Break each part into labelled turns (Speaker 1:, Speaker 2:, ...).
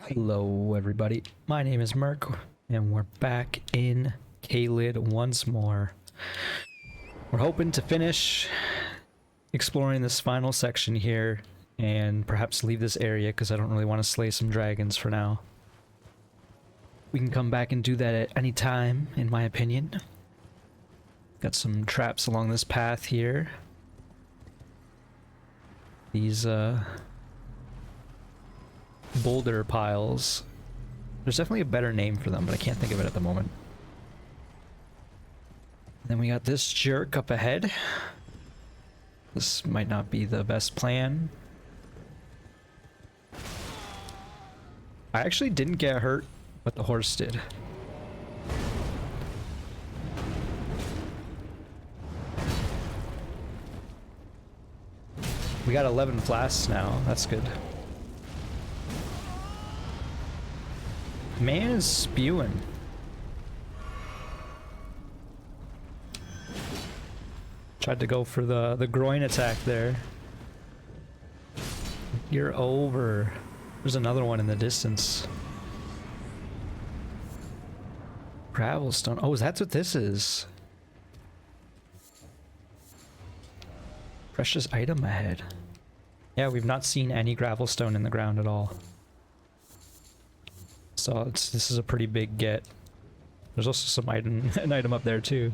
Speaker 1: Hello everybody, my name is Merc, and we're back in Caelid once more. We're hoping to finish exploring this final section here, and perhaps leave this area because I don't really want to slay some dragons for now. We can come back and do that at any time, in my opinion. Got some traps along this path here. These, boulder piles. There's definitely a better name for them, but I can't think of it at the moment. Then we got this jerk up ahead. This might not be the best plan. I actually didn't get hurt, but the horse did. We got 11 flasks now, that's good. Man is spewing. Tried to go for the groin attack there. You're over. There's another one in the distance. Gravelstone. Oh, that's what this is. Precious item ahead. Yeah, we've not seen any gravelstone in the ground at all. So this is a pretty big get. There's also some an item up there too.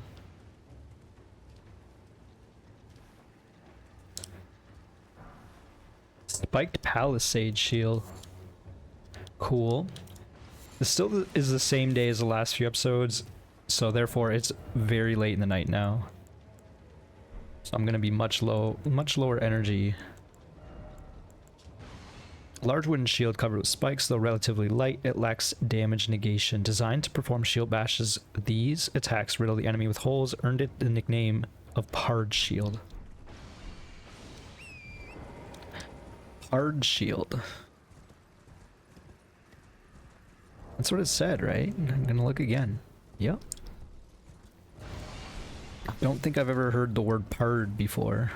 Speaker 1: Spiked palisade shield. Cool. This still is the same day as the last few episodes, so therefore it's very late in the night now. So I'm gonna be much lower energy. Large wooden shield covered with spikes, though relatively light, it lacks damage negation. Designed to perform shield bashes, these attacks riddle the enemy with holes, earned it the nickname of Pard Shield. Pard Shield. That's what it said, right? I'm gonna look again. Yep. Don't think I've ever heard the word pard before.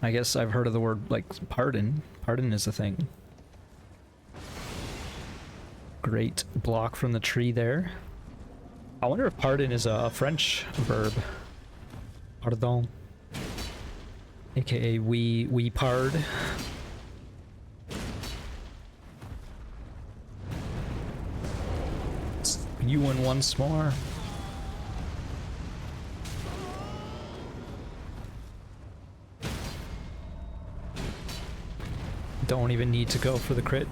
Speaker 1: I guess I've heard of the word, like, pardon. Pardon is a thing. Great block from the tree there. I wonder if pardon is a French verb. Pardon. AKA we pard. You win once more. Don't even need to go for the crit.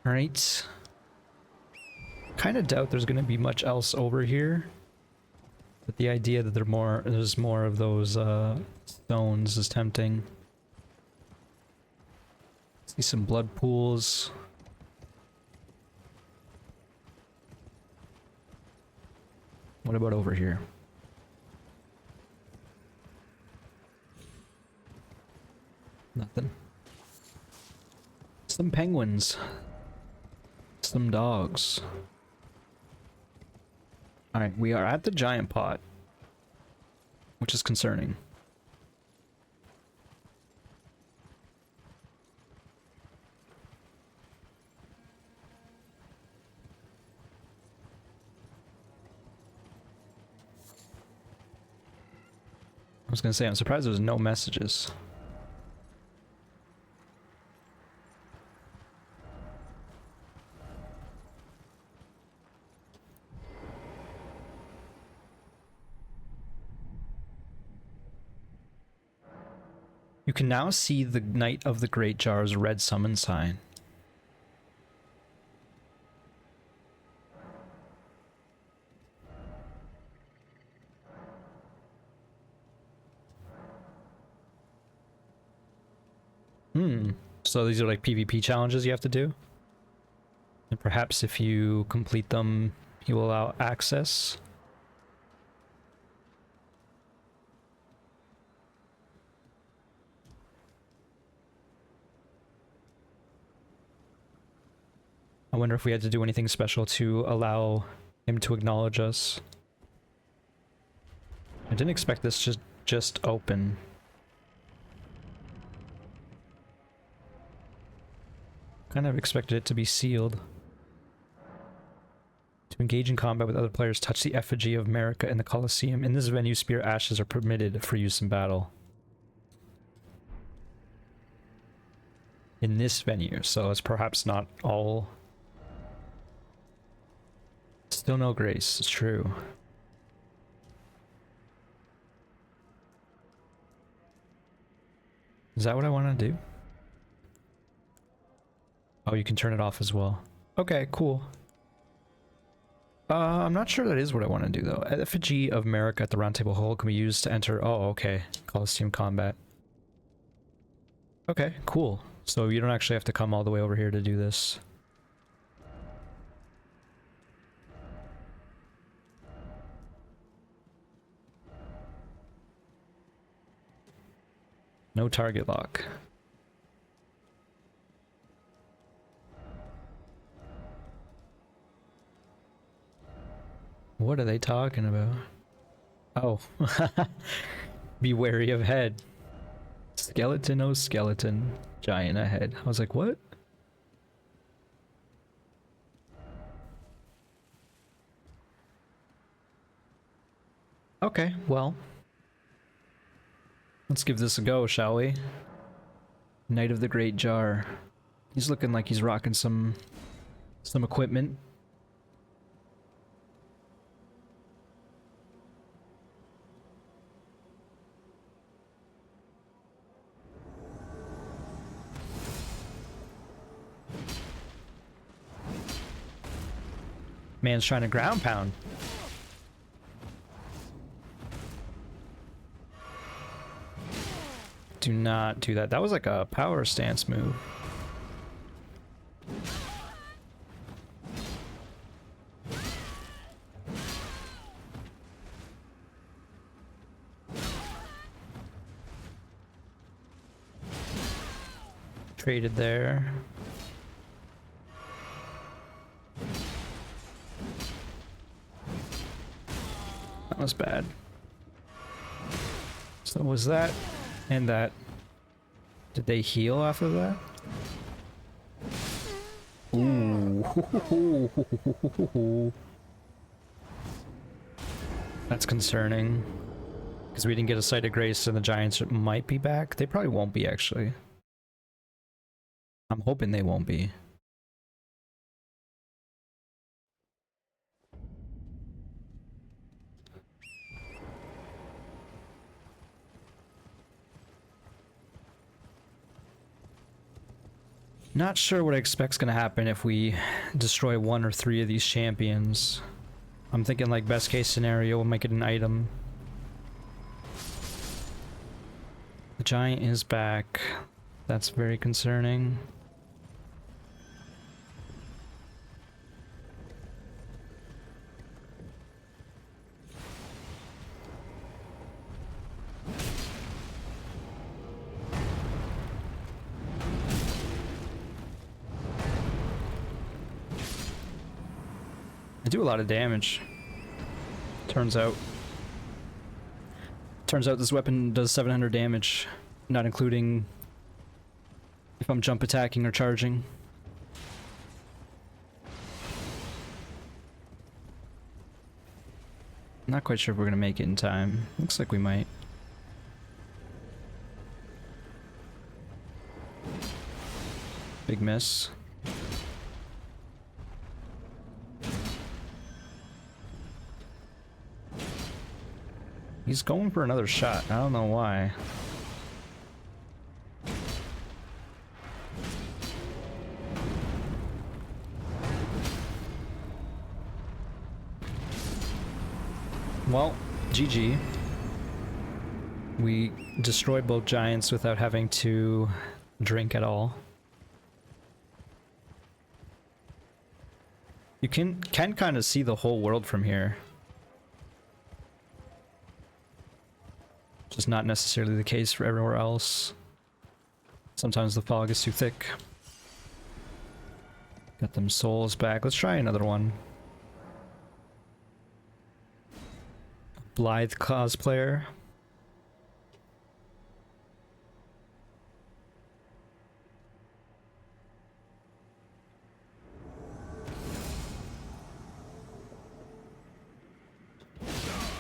Speaker 1: Alright. Kinda doubt there's gonna be much else over here. But the idea that there's more of those stones is tempting. See some blood pools. What about over here? Nothing. Some penguins. Some dogs. Alright, we are at the giant pot, which is concerning. I was gonna say, I'm surprised there was no messages. You can now see the Knight of the Great Jar's red summon sign. So these are like PvP challenges you have to do? And perhaps if you complete them, you will allow access. I wonder if we had to do anything special to allow him to acknowledge us. I didn't expect this to just open. Kind of expected it to be sealed. To engage in combat with other players, touch the effigy of Merc in the Colosseum. In this venue, spear ashes are permitted for use in battle. In this venue, so it's perhaps not all. Still no grace, it's true. Is that what I want to do? Oh, you can turn it off as well. Okay, cool. I'm not sure that is what I want to do though. Effigy of Merc at the Round Table Hall can be used to enter. Oh, okay. Colosseum combat. Okay, cool. So you don't actually have to come all the way over here to do this. No target lock. What are they talking about? Oh. Be wary of head. Skeleton, oh skeleton. Giant ahead. I was like, what? Okay, well. Let's give this a go, shall we? Knight of the Great Jar. He's looking like he's rocking some equipment. Man's trying to ground pound. Do not do that. That was like a power stance move. Traded there. That was bad. So was that and that. Did they heal off of that? Ooh. That's concerning. Because we didn't get a sight of grace and the giants might be back. They probably won't be, actually. I'm hoping they won't be. Not sure what I expect's gonna happen if we destroy one or three of these champions. I'm thinking like best case scenario, we'll make it an item. The giant is back. That's very concerning. I do a lot of damage. Turns out this weapon does 700 damage, not including if I'm jump attacking or charging. Not quite sure if we're gonna make it in time. Looks like we might. Big miss. He's going for another shot. I don't know why. Well, GG. We destroyed both giants without having to drink at all. You can kind of see the whole world from here. Which is not necessarily the case for everywhere else. Sometimes the fog is too thick. Got them souls back. Let's try another one. Blithe cosplayer.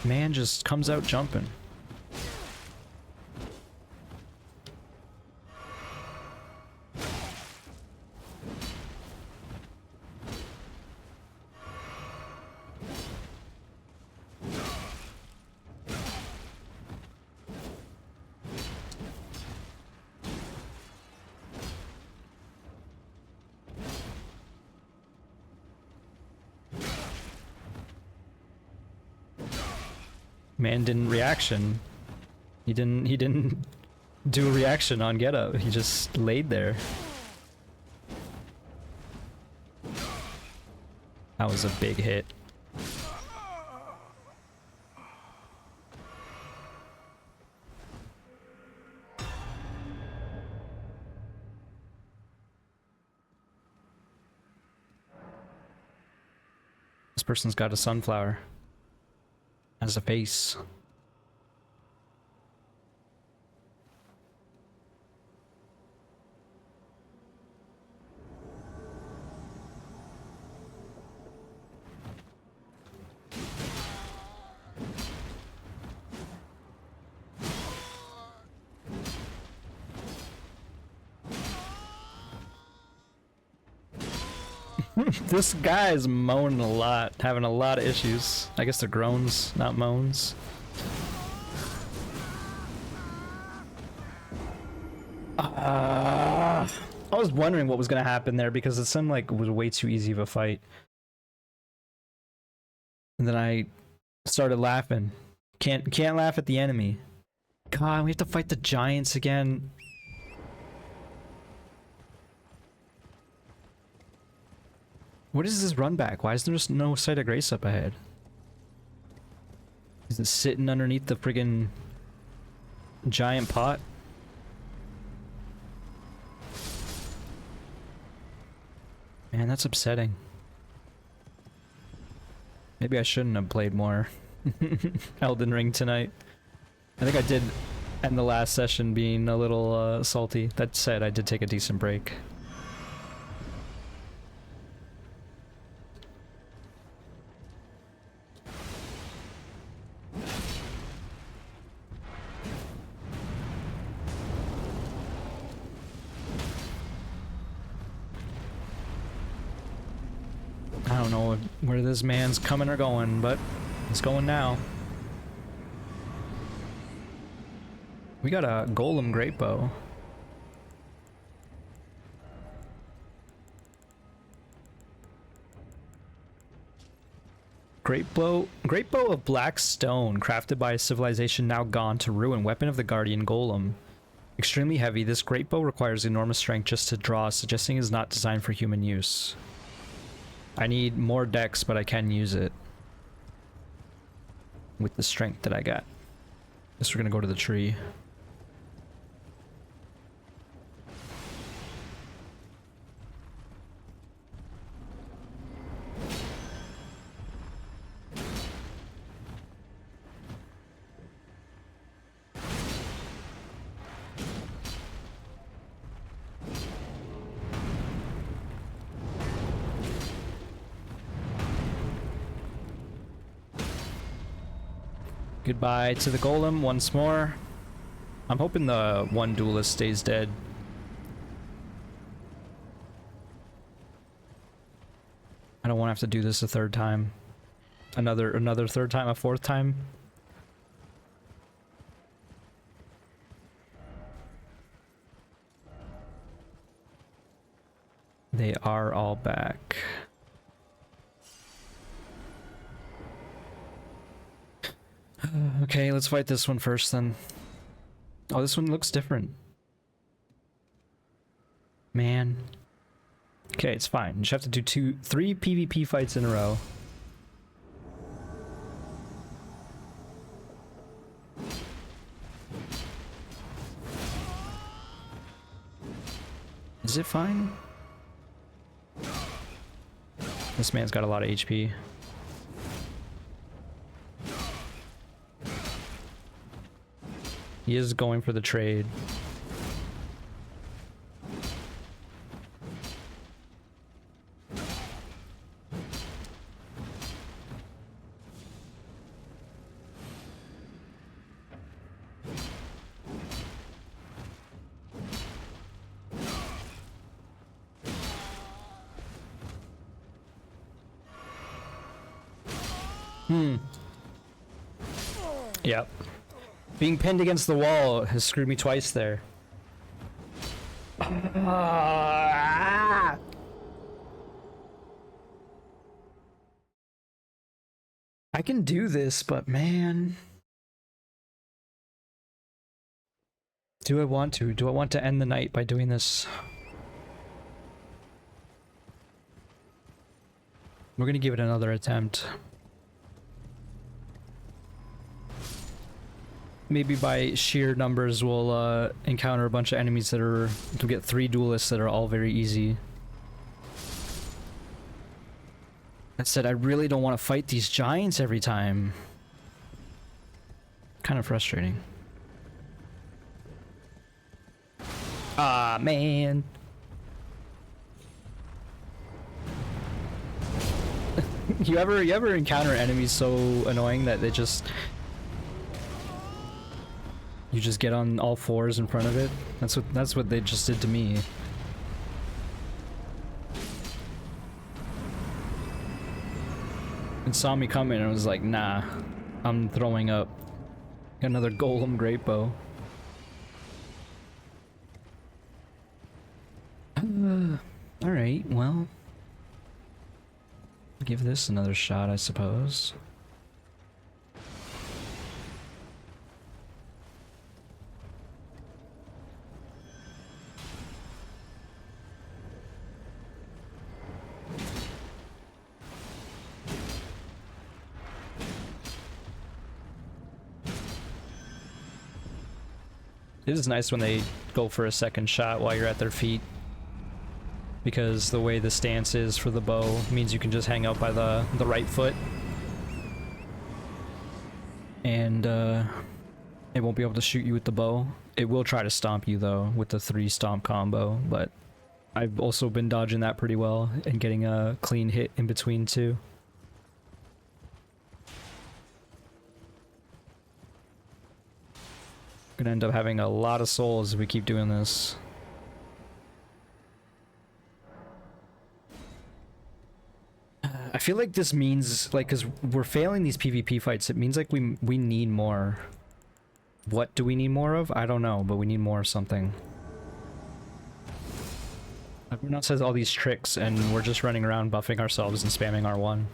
Speaker 1: Man just comes out jumping. Man didn't reaction. He didn't do a reaction on get up. He just laid there. That was a big hit. This person's got a sunflower as a face. This guy's moaning a lot, having a lot of issues. I guess they're groans, not moans. I was wondering what was gonna happen there because it seemed like it was way too easy of a fight. And then I started laughing. Can't laugh at the enemy. God, we have to fight the giants again. What is this run back? Why is there just no sight of grace up ahead? Is it sitting underneath the friggin' giant pot? Man, that's upsetting. Maybe I shouldn't have played more Elden Ring tonight. I think I did end the last session being a little salty. That said, I did take a decent break. I don't know where this man's coming or going, but it's going now. We got a golem great bow. Great bow of black stone, crafted by a civilization now gone to ruin. Weapon of the guardian golem. Extremely heavy, this great bow requires enormous strength just to draw, suggesting it is not designed for human use. I need more dex, but I can use it with the strength that I got. Guess we're gonna go to the tree. Goodbye to the golem once more. I'm hoping the one duelist stays dead. I don't want to have to do this a third time. Another third time, a fourth time. They are all back. Okay, let's fight this one first then. Oh, this one looks different. Man. Okay, it's fine. You just have to do 3 PvP fights in a row. Is it fine? This man's got a lot of HP. He is going for the trade. Yep. Being pinned against the wall has screwed me twice there. I can do this, but man. Do I want to? Do I want to end the night by doing this? We're gonna give it another attempt. Maybe by sheer numbers we'll encounter a bunch of enemies that are... to get 3 duelists that are all very easy. That said, I really don't want to fight these giants every time. Kind of frustrating. Ah, man. You ever encounter enemies so annoying that they just... you just get on all fours in front of it? That's what they just did to me. And saw me coming and was like, nah, I'm throwing up. Got another golem great bow. Alright, well. Give this another shot, I suppose. It is nice when they go for a second shot while you're at their feet, because the way the stance is for the bow means you can just hang out by the right foot, and it won't be able to shoot you with the bow. It will try to stomp you though with the 3 stomp combo, but I've also been dodging that pretty well and getting a clean hit in between too. Gonna end up having a lot of souls if we keep doing this. I feel like this means, like, because we're failing these PvP fights, it means like we need more. What do we need more of? I don't know, but we need more of something. Everyone else has all these tricks and we're just running around buffing ourselves and spamming R1.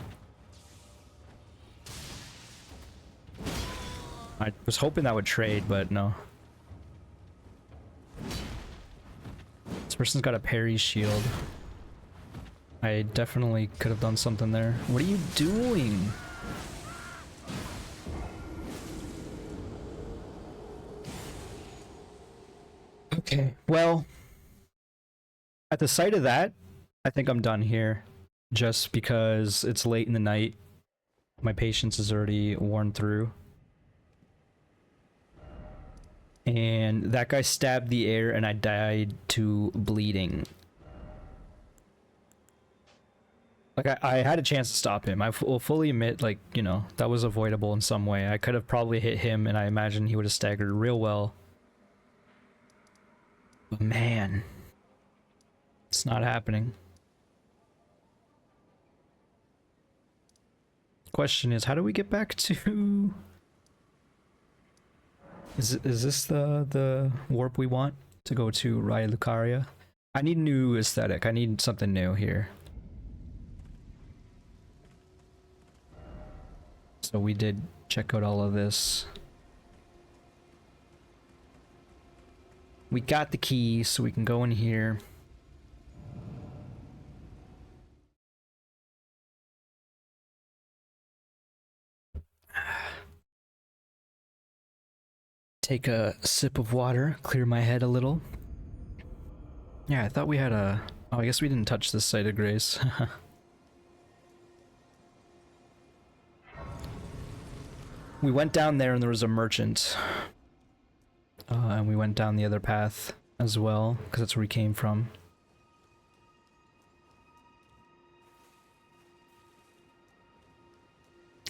Speaker 1: I was hoping that would trade, but no. This person's got a parry shield. I definitely could have done something there. What are you doing? Okay, well, at the sight of that, I think I'm done here. Just because it's late in the night. My patience is already worn through. And that guy stabbed the air and I died to bleeding. Like, I had a chance to stop him. I will fully admit, like, you know, that was avoidable in some way. I could have probably hit him and I imagine he would have staggered real well. But man, it's not happening. Question is, how do we get back to... Is this the warp we want to go to Raya Lucaria? I need a new aesthetic. I need something new here. So we did check out all of this. We got the key, so we can go in here. Take a sip of water, clear my head a little. Yeah, I thought we had a... Oh, I guess we didn't touch this site of grace. We went down there and there was a merchant. And we went down the other path as well, because that's where we came from.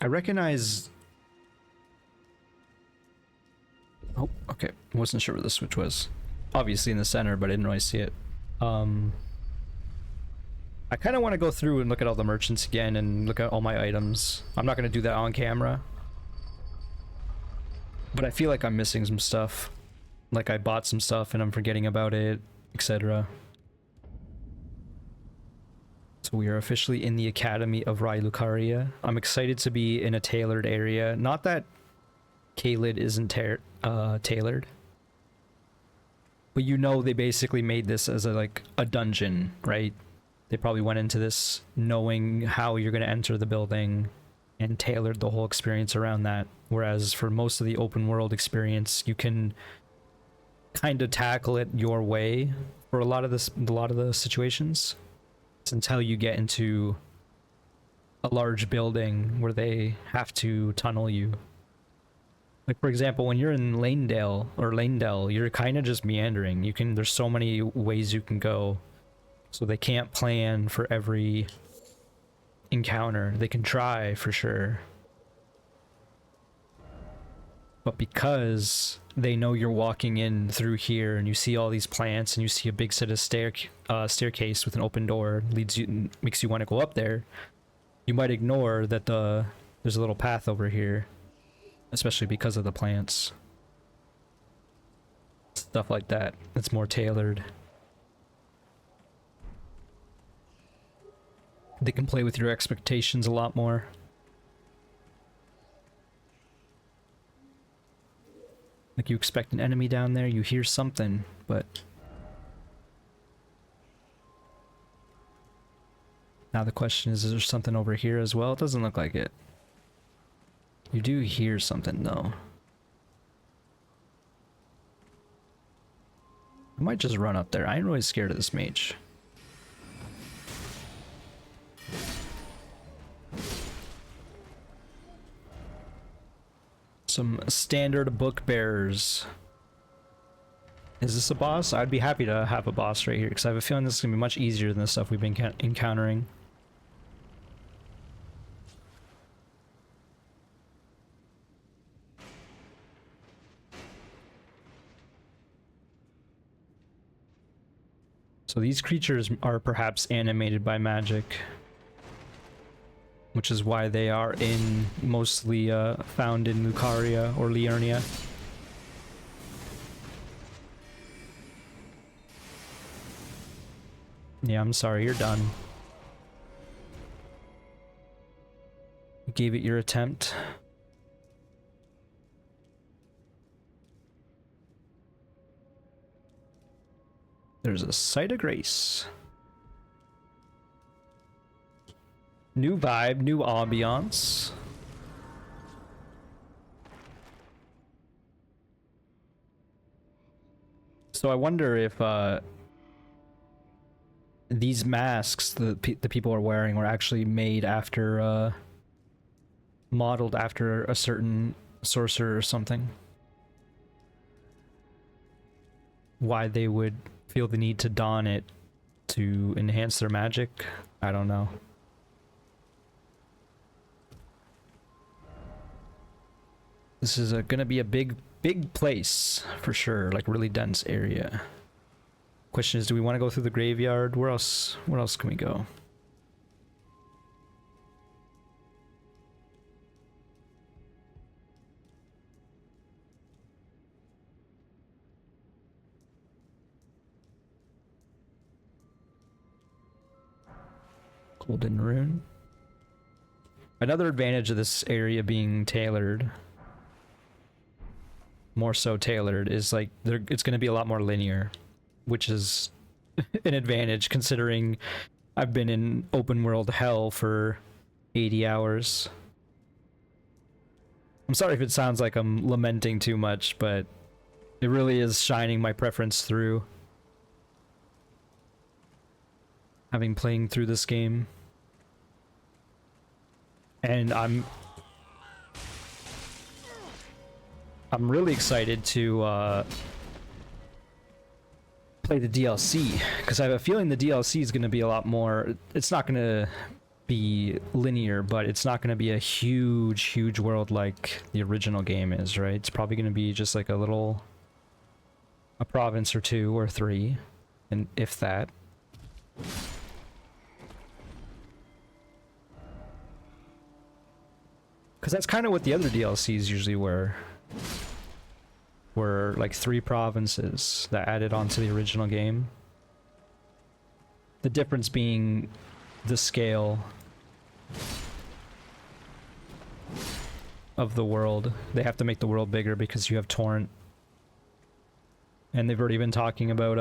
Speaker 1: I recognize... Oh, okay. I wasn't sure where the switch was. Obviously in the center, but I didn't really see it. I kind of want to go through and look at all the merchants again and look at all my items. I'm not going to do that on camera. But I feel like I'm missing some stuff. Like I bought some stuff and I'm forgetting about it, etc. So we are officially in the Academy of Rai Lucaria. I'm excited to be in a tailored area. Not that Caelid isn't tailored. But you know they basically made this as a dungeon, right? They probably went into this knowing how you're going to enter the building and tailored the whole experience around that. Whereas for most of the open world experience, you can kind of tackle it your way for a lot of the situations. It's until you get into a large building where they have to tunnel you. Like for example, when you're in Lanedale, you're kind of just meandering. There's so many ways you can go. So they can't plan for every encounter. They can try for sure. But because they know you're walking in through here and you see all these plants and you see a big set of staircase with an open door makes you want to go up there, you might ignore that there's a little path over here, especially because of the plants. Stuff like that. It's more tailored. They can play with your expectations a lot more. Like you expect an enemy down there, you hear something, but now the question is there something over here as well? It doesn't look like it. You do hear something though. I might just run up there. I ain't really scared of this mage. Some standard book bearers. Is this a boss? I'd be happy to have a boss right here because I have a feeling this is gonna be much easier than the stuff we've been encountering. So these creatures are perhaps animated by magic, which is why they are mostly found in Lucaria or Liurnia. Yeah, I'm sorry, you're done. You gave it your attempt. There's a site of grace. New vibe, new ambiance. So I wonder if these masks the people are wearing were actually made after, modeled after a certain sorcerer or something. Why they would feel the need to don it to enhance their magic, I don't know. This is gonna be a big place for sure, like really dense area. Question is, do we want to go through the graveyard? Where else can we go? Golden Rune. Another advantage of this area being tailored, more so tailored, is like it's going to be a lot more linear, which is an advantage considering I've been in open world hell for 80 hours. I'm sorry if it sounds like I'm lamenting too much, but it really is shining my preference through. Having playing through this game. And I'm I'm really excited to play the DLC, because I have a feeling the DLC is going to be a lot more. It's not going to be linear, but it's not going to be a huge world like the original game is, right? It's probably going to be just like a province or 2 or 3, and if that. Because that's kind of what the other DLCs usually were like 3 provinces that added on to the original game. The difference being the scale of the world. They have to make the world bigger because you have Torrent. And they've already been talking about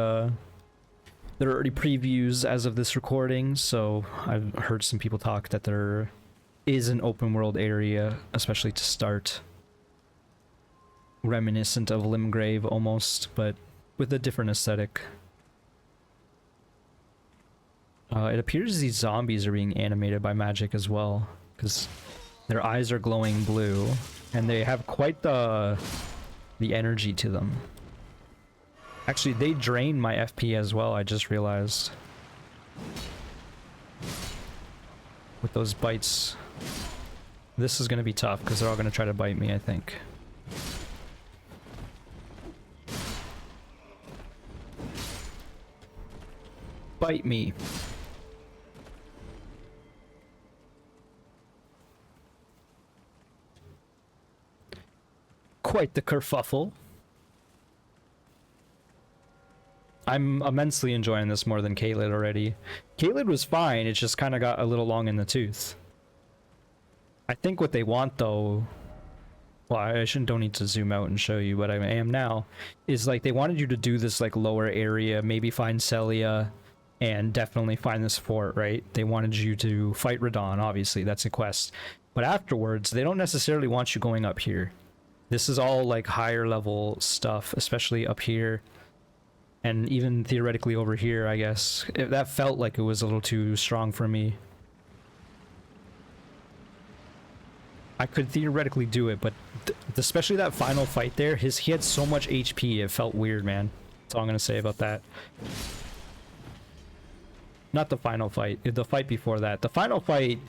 Speaker 1: there are already previews as of this recording, so I've heard some people talk that there is an open world area, especially to start, reminiscent of Limgrave almost, but with a different aesthetic. It appears these zombies are being animated by magic as well, because their eyes are glowing blue, and they have quite the energy to them. Actually, they drain my FP as well, I just realized. With those bites. This is going to be tough, because they're all going to try to bite me, I think. Bite me. Quite the kerfuffle. I'm immensely enjoying this more than Caelid already. Caelid was fine, it just kind of got a little long in the tooth. I think what they want though, well, don't need to zoom out and show you, but I am now, is like they wanted you to do this like lower area, maybe find Celia, and definitely find this fort, right? They wanted you to fight Radon, obviously, that's a quest. But afterwards, they don't necessarily want you going up here. This is all like higher level stuff, especially up here. And even theoretically over here, I guess. That felt like it was a little too strong for me. I could theoretically do it, but especially that final fight there, he had so much HP, it felt weird, man. That's all I'm gonna say about that. Not the final fight, the fight before that. The final fight,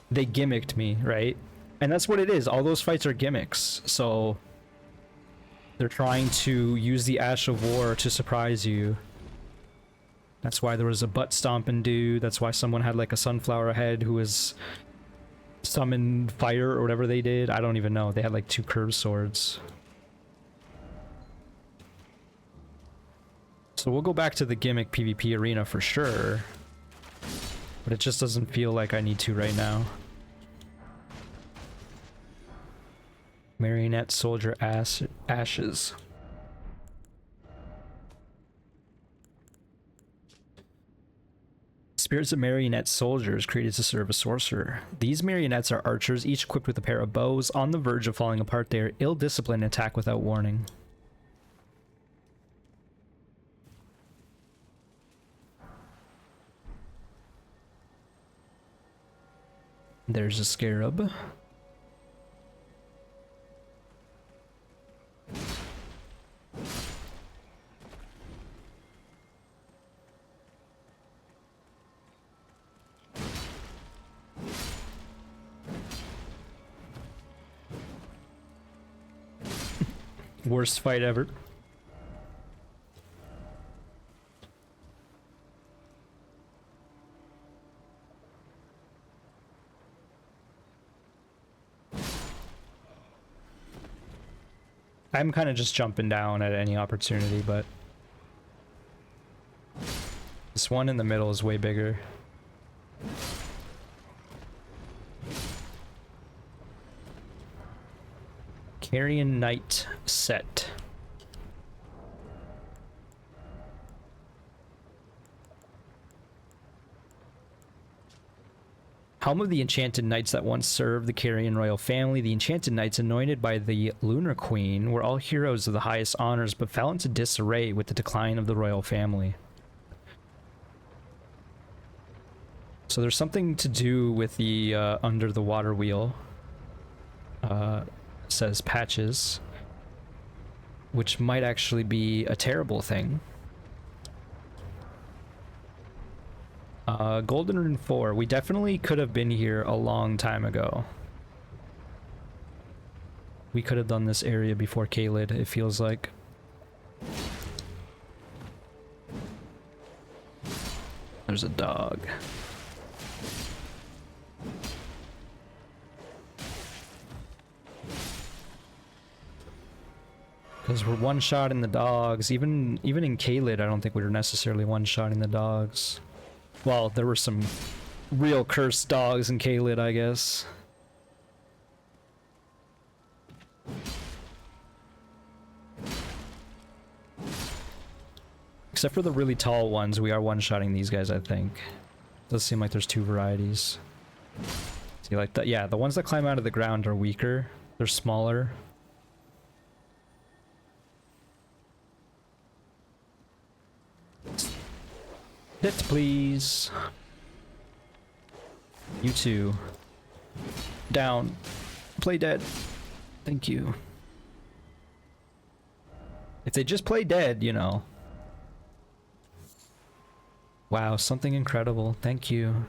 Speaker 1: they gimmicked me, right? And that's what it is, all those fights are gimmicks, so... They're trying to use the Ash of War to surprise you. That's why there was a butt stomping dude. That's why someone had like a sunflower head who was summoned fire or whatever they did. I don't even know. They had like 2 curved swords. So we'll go back to the gimmick PvP arena for sure. But it just doesn't feel like I need to right now. Marionette soldier ashes. Spirits of marionette soldiers created to serve a sorcerer. These marionettes are archers, each equipped with a pair of bows. On the verge of falling apart, they are ill-disciplined and attack without warning. There's a scarab. Worst fight ever. I'm kind of just jumping down at any opportunity, but this one in the middle is way bigger. Carrion Knight set. Helm of the Enchanted Knights that once served the Carrion royal family. The Enchanted Knights, anointed by the Lunar Queen, were all heroes of the highest honors, but fell into disarray with the decline of the royal family. So there's something to do with the under the water wheel. Says Patches. which might actually be a terrible thing. Golden Rune 4. We definitely could have been here a long time ago. We could have done this area before Caelid, it feels like. There's a dog. Because we're one-shotting the dogs. Even in Caelid, I don't think we were necessarily one-shotting the dogs. Well, there were some real cursed dogs in Caelid, I guess. Except for the really tall ones, we are one-shotting these guys, I think. Does seem like there's two varieties. See, like that? Yeah, the ones that climb out of the ground are weaker. They're smaller. Hit, please. You two. Down. Play dead. Thank you. If they just play dead, you know. Wow, something incredible. Thank you.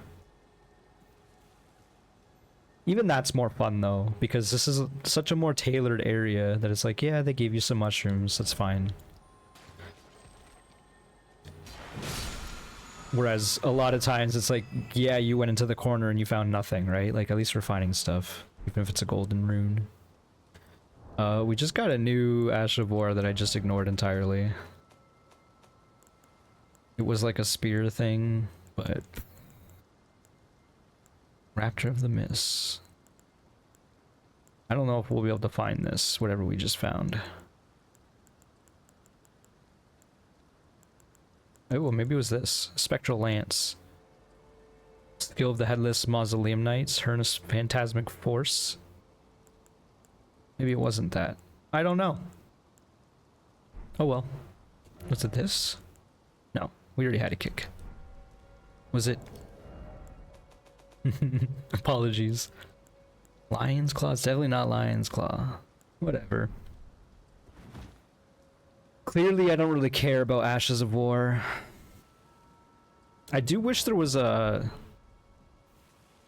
Speaker 1: Even that's more fun though, because this is such a more tailored area that it's like, yeah, they gave you some mushrooms, that's fine. Whereas a lot of times it's like, yeah, you went into the corner and you found nothing, right? Like, at least we're finding stuff, even if it's a golden rune. We just got a new Ash of War that I just ignored entirely. It was like a spear thing, but... Rapture of the Mist. I don't know if we'll be able to find this, whatever we just found. Oh, well, maybe it was this. Spectral Lance. Skill of the Headless Mausoleum Knights. Hernus Phantasmic Force. Maybe it wasn't that. I don't know. Oh well. Was it this? No, we already had a kick. Was it? Apologies. Lion's Claw? It's definitely not Lion's Claw. Whatever. Clearly, I don't really care about Ashes of War. I do wish there was a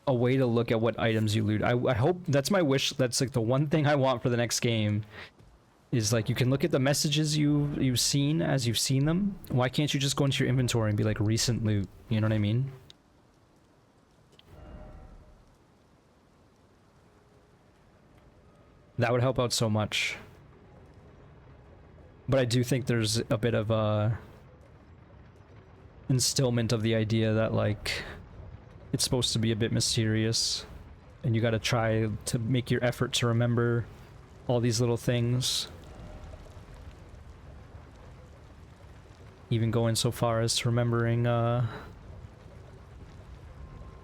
Speaker 1: way to look at what items you loot. I hope that's my wish. That's like the one thing I want for the next game. Is like you can look at the messages you've seen as you've seen them. Why can't you just go into your inventory and be like recent loot? You know what I mean? That would help out so much. But I do think there's a bit of a instillment of the idea that like it's supposed to be a bit mysterious and you gotta try to make your effort to remember all these little things. Even going so far as to remembering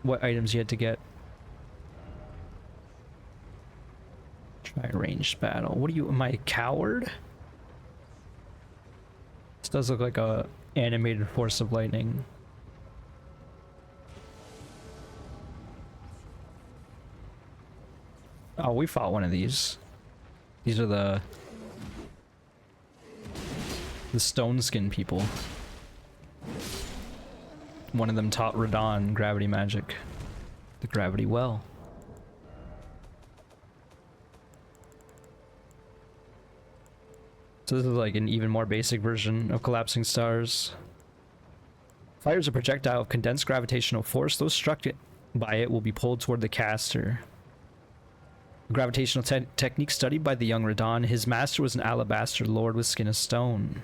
Speaker 1: what items you had to get. Try ranged battle. What are you, am I a coward? This does look like a animated force of lightning. Oh, we fought one of these. These are the stone skin people. One of them taught Radon gravity magic. The gravity well. So this is like an even more basic version of collapsing stars. Fires a projectile of condensed gravitational force. Those struck by it will be pulled toward the caster. A gravitational technique studied by the young Radon. His master was an alabaster lord with skin of stone.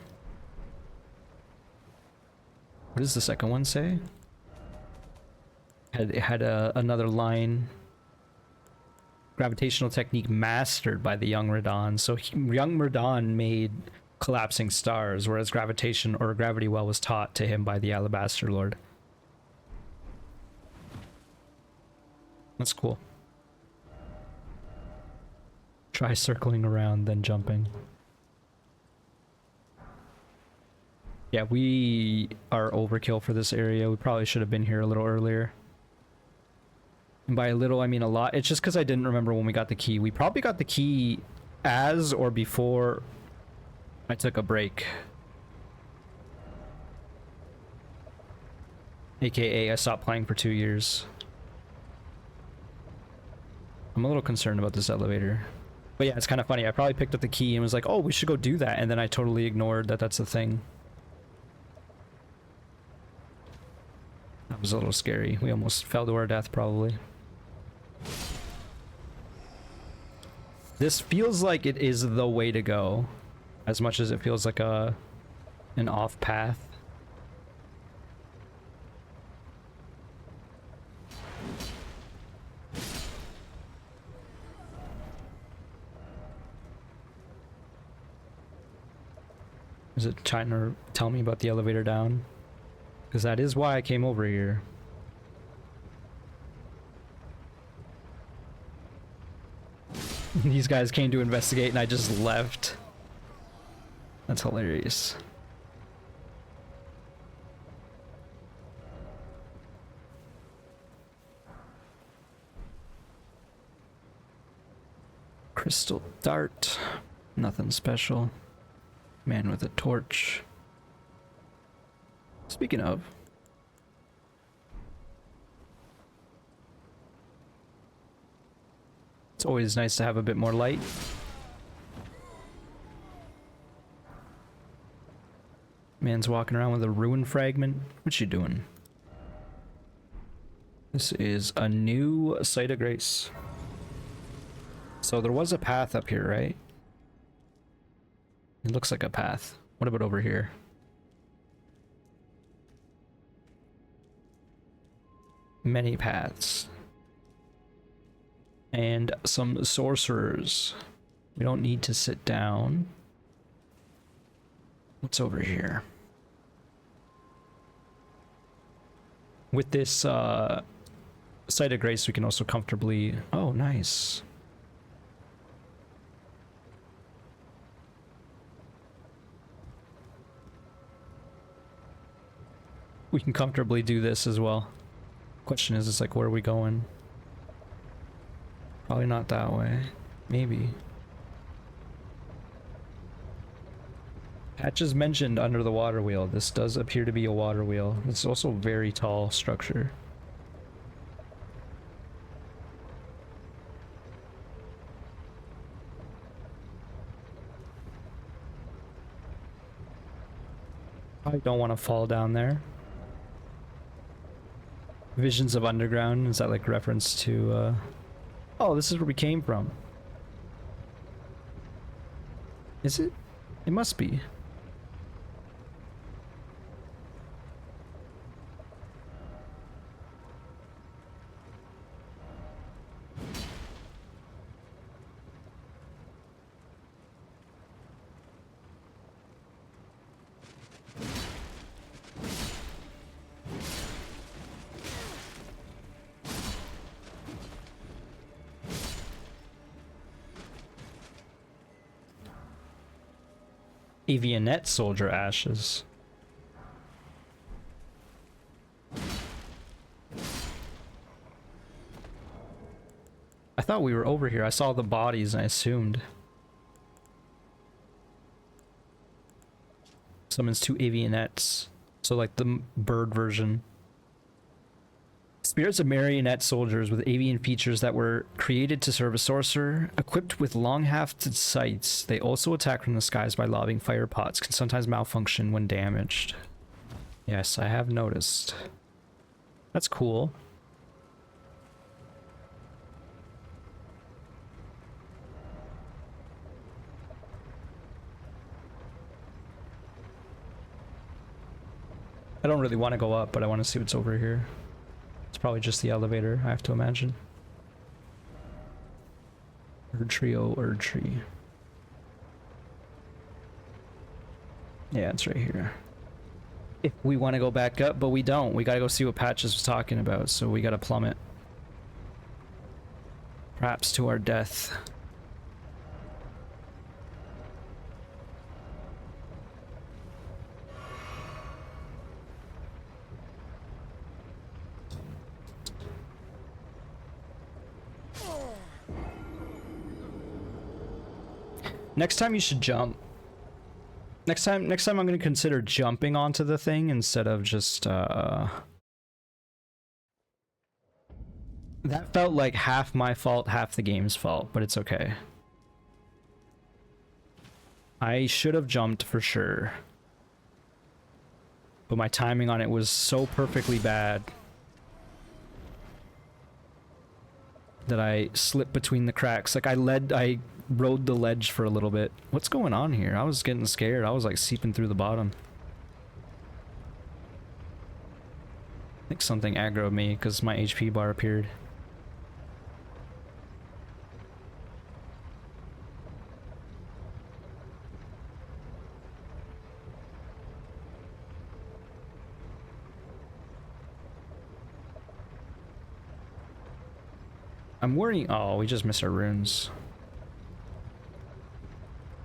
Speaker 1: What does the second one say? It had another line. Gravitational technique mastered by the young Radon. So young Radon made collapsing stars, whereas gravitation or gravity well was taught to him by the alabaster lord. That's cool. Try circling around, then jumping. Yeah, we are overkill for this area. We probably should have been here a little earlier. And by a little, I mean a lot. It's just because I didn't remember when we got the key. We probably got the key as or before I took a break. AKA, I stopped playing for 2 years. I'm a little concerned about this elevator. But yeah, it's kind of funny. I probably picked up the key and was like, oh, we should go do that. And then I totally ignored that that's a thing. That was a little scary. We almost fell to our death, probably. This feels like it is the way to go, as much as it feels like an off path. Is it trying to tell me about the elevator down? Because that is why I came over here. These guys came to investigate and I just left. That's hilarious. Crystal dart. Nothing special. Man with a torch. Speaking of, it's always nice to have a bit more light. Man's walking around with a ruin fragment. What you doing? This is a new site of grace. So there was a path up here, right? It looks like a path. What about over here? Many paths. And some sorcerers. We don't need to sit down. What's over here? With this site of grace, we can also comfortably... Oh, nice. We can comfortably do this as well. Question is, it's like, where are we going? Probably not that way. Maybe. Patches mentioned under the water wheel. This does appear to be a water wheel. It's also a very tall structure. I don't want to fall down there. Visions of Underground, is that like reference to oh, this is where we came from. Is it? It must be. Avionet soldier ashes. I thought we were over here. I saw the bodies and I assumed. Summons 2 avionets. So like the bird version. Spirits of marionette soldiers with avian features that were created to serve a sorcerer. Equipped with long-hafted sights, they also attack from the skies by lobbing fire pots, can sometimes malfunction when damaged. Yes, I have noticed. That's cool. I don't really want to go up, but I want to see what's over here. It's probably just the elevator, I have to imagine. Erd tree. Yeah, it's right here. If we want to go back up, but we don't. We gotta go see what Patches was talking about, so we gotta plummet. Perhaps to our death. Next time you should jump. Next time I'm gonna consider jumping onto the thing instead of just that felt like half my fault, half the game's fault, but it's okay. I should have jumped for sure. But my timing on it was so perfectly bad that I slipped between the cracks. Like I rode the ledge for a little bit. What's going on here? I was getting scared. I was like seeping through the bottom. I think something aggroed me because my HP bar appeared. I'm worried. Oh, we just missed our runes.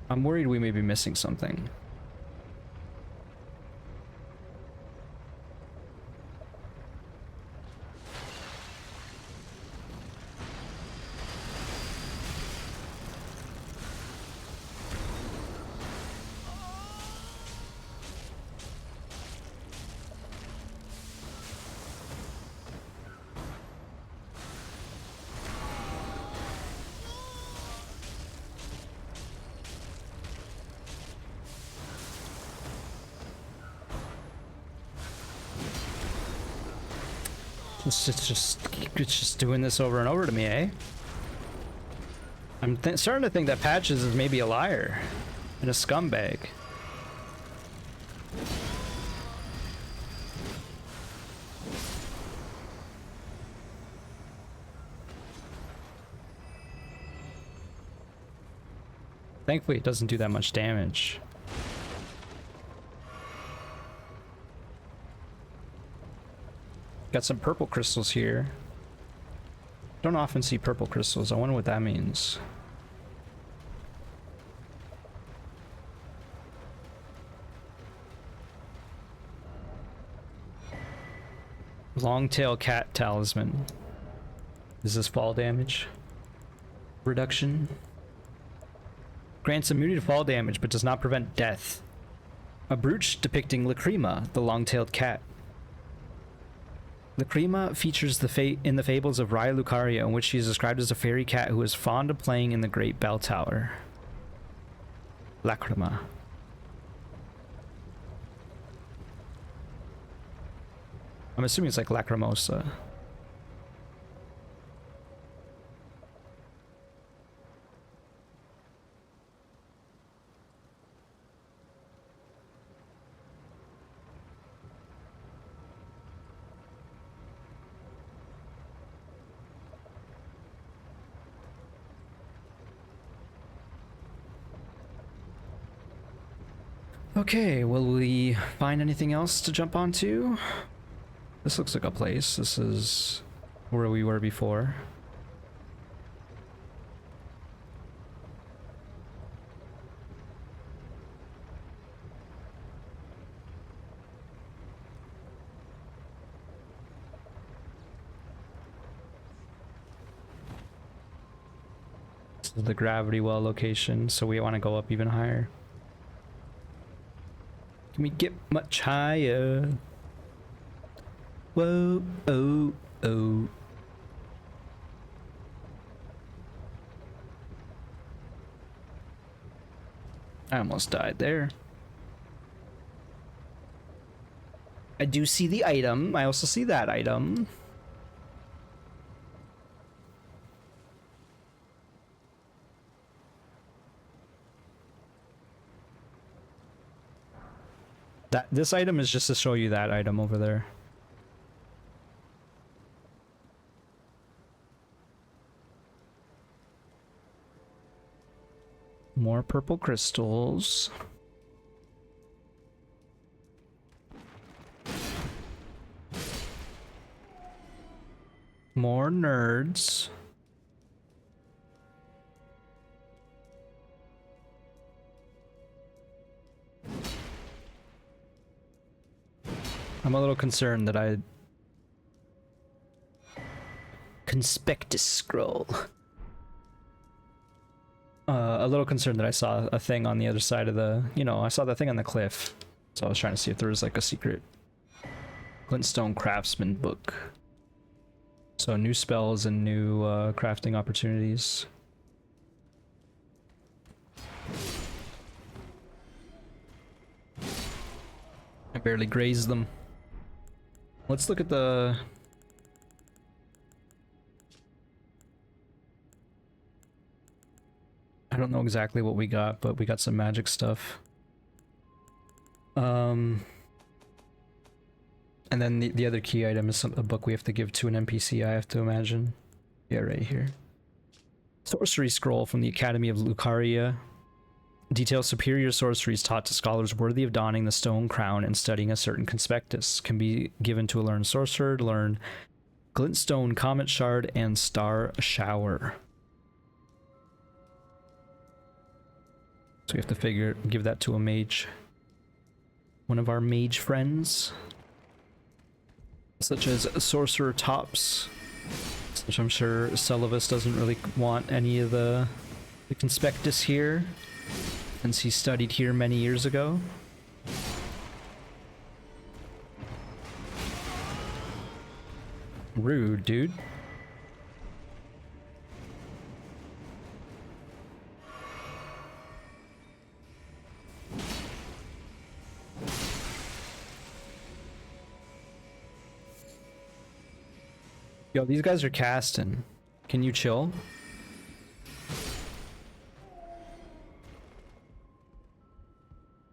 Speaker 1: I'm worried we may be missing something. It's just doing this over and over to me, eh? I'm starting to think that Patches is maybe a liar and a scumbag. Thankfully, it doesn't do that much damage. Got some purple crystals here. Don't often see purple crystals. I wonder what that means. Long-tail cat talisman. Is this fall damage? Reduction. Grants immunity to fall damage, but does not prevent death. A brooch depicting Lacrima, the long-tailed cat. Lacrima features in the fables of Raya Lucaria, in which she is described as a fairy cat who is fond of playing in the Great Bell Tower. Lacrima. I'm assuming it's like Lacrimosa. Okay, will we find anything else to jump onto? This looks like a place. This is where we were before. This is the gravity well location, so we want to go up even higher. Can we get much higher? Whoa, oh, oh. I almost died there. I do see the item. I also see that item. This item is just to show you that item over there. More purple crystals. More nerds. I'm a little concerned that I... Conspectus scroll. A little concerned that I saw a thing on the other side of the, I saw that thing on the cliff. So I was trying to see if there was like a secret Glintstone Craftsman book. So new spells and new crafting opportunities. I barely grazed them. Let's look at the... I don't know exactly what we got, but we got some magic stuff. And then the other key item is a book we have to give to an NPC, I have to imagine. Yeah, right here. Sorcery Scroll from the Academy of Lucaria. Details superior sorceries taught to scholars worthy of donning the stone crown and studying a certain conspectus. Can be given to a learned sorcerer to learn Glintstone, Comet Shard, and Star Shower. So we have to give that to a mage. One of our mage friends. Such as Sorcerer Tops. Which I'm sure Celavus doesn't really want any of the conspectus here, since he studied here many years ago. Rude, dude. Yo, these guys are casting. Can you chill?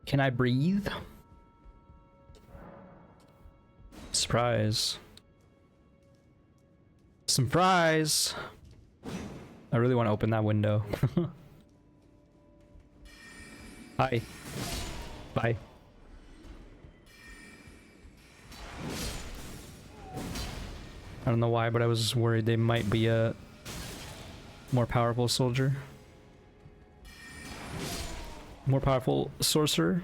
Speaker 1: Can I breathe? Surprise. Some fries. I really want to open that window. Hi. Bye. I don't know why, but I was worried they might be a more powerful soldier. More powerful sorcerer.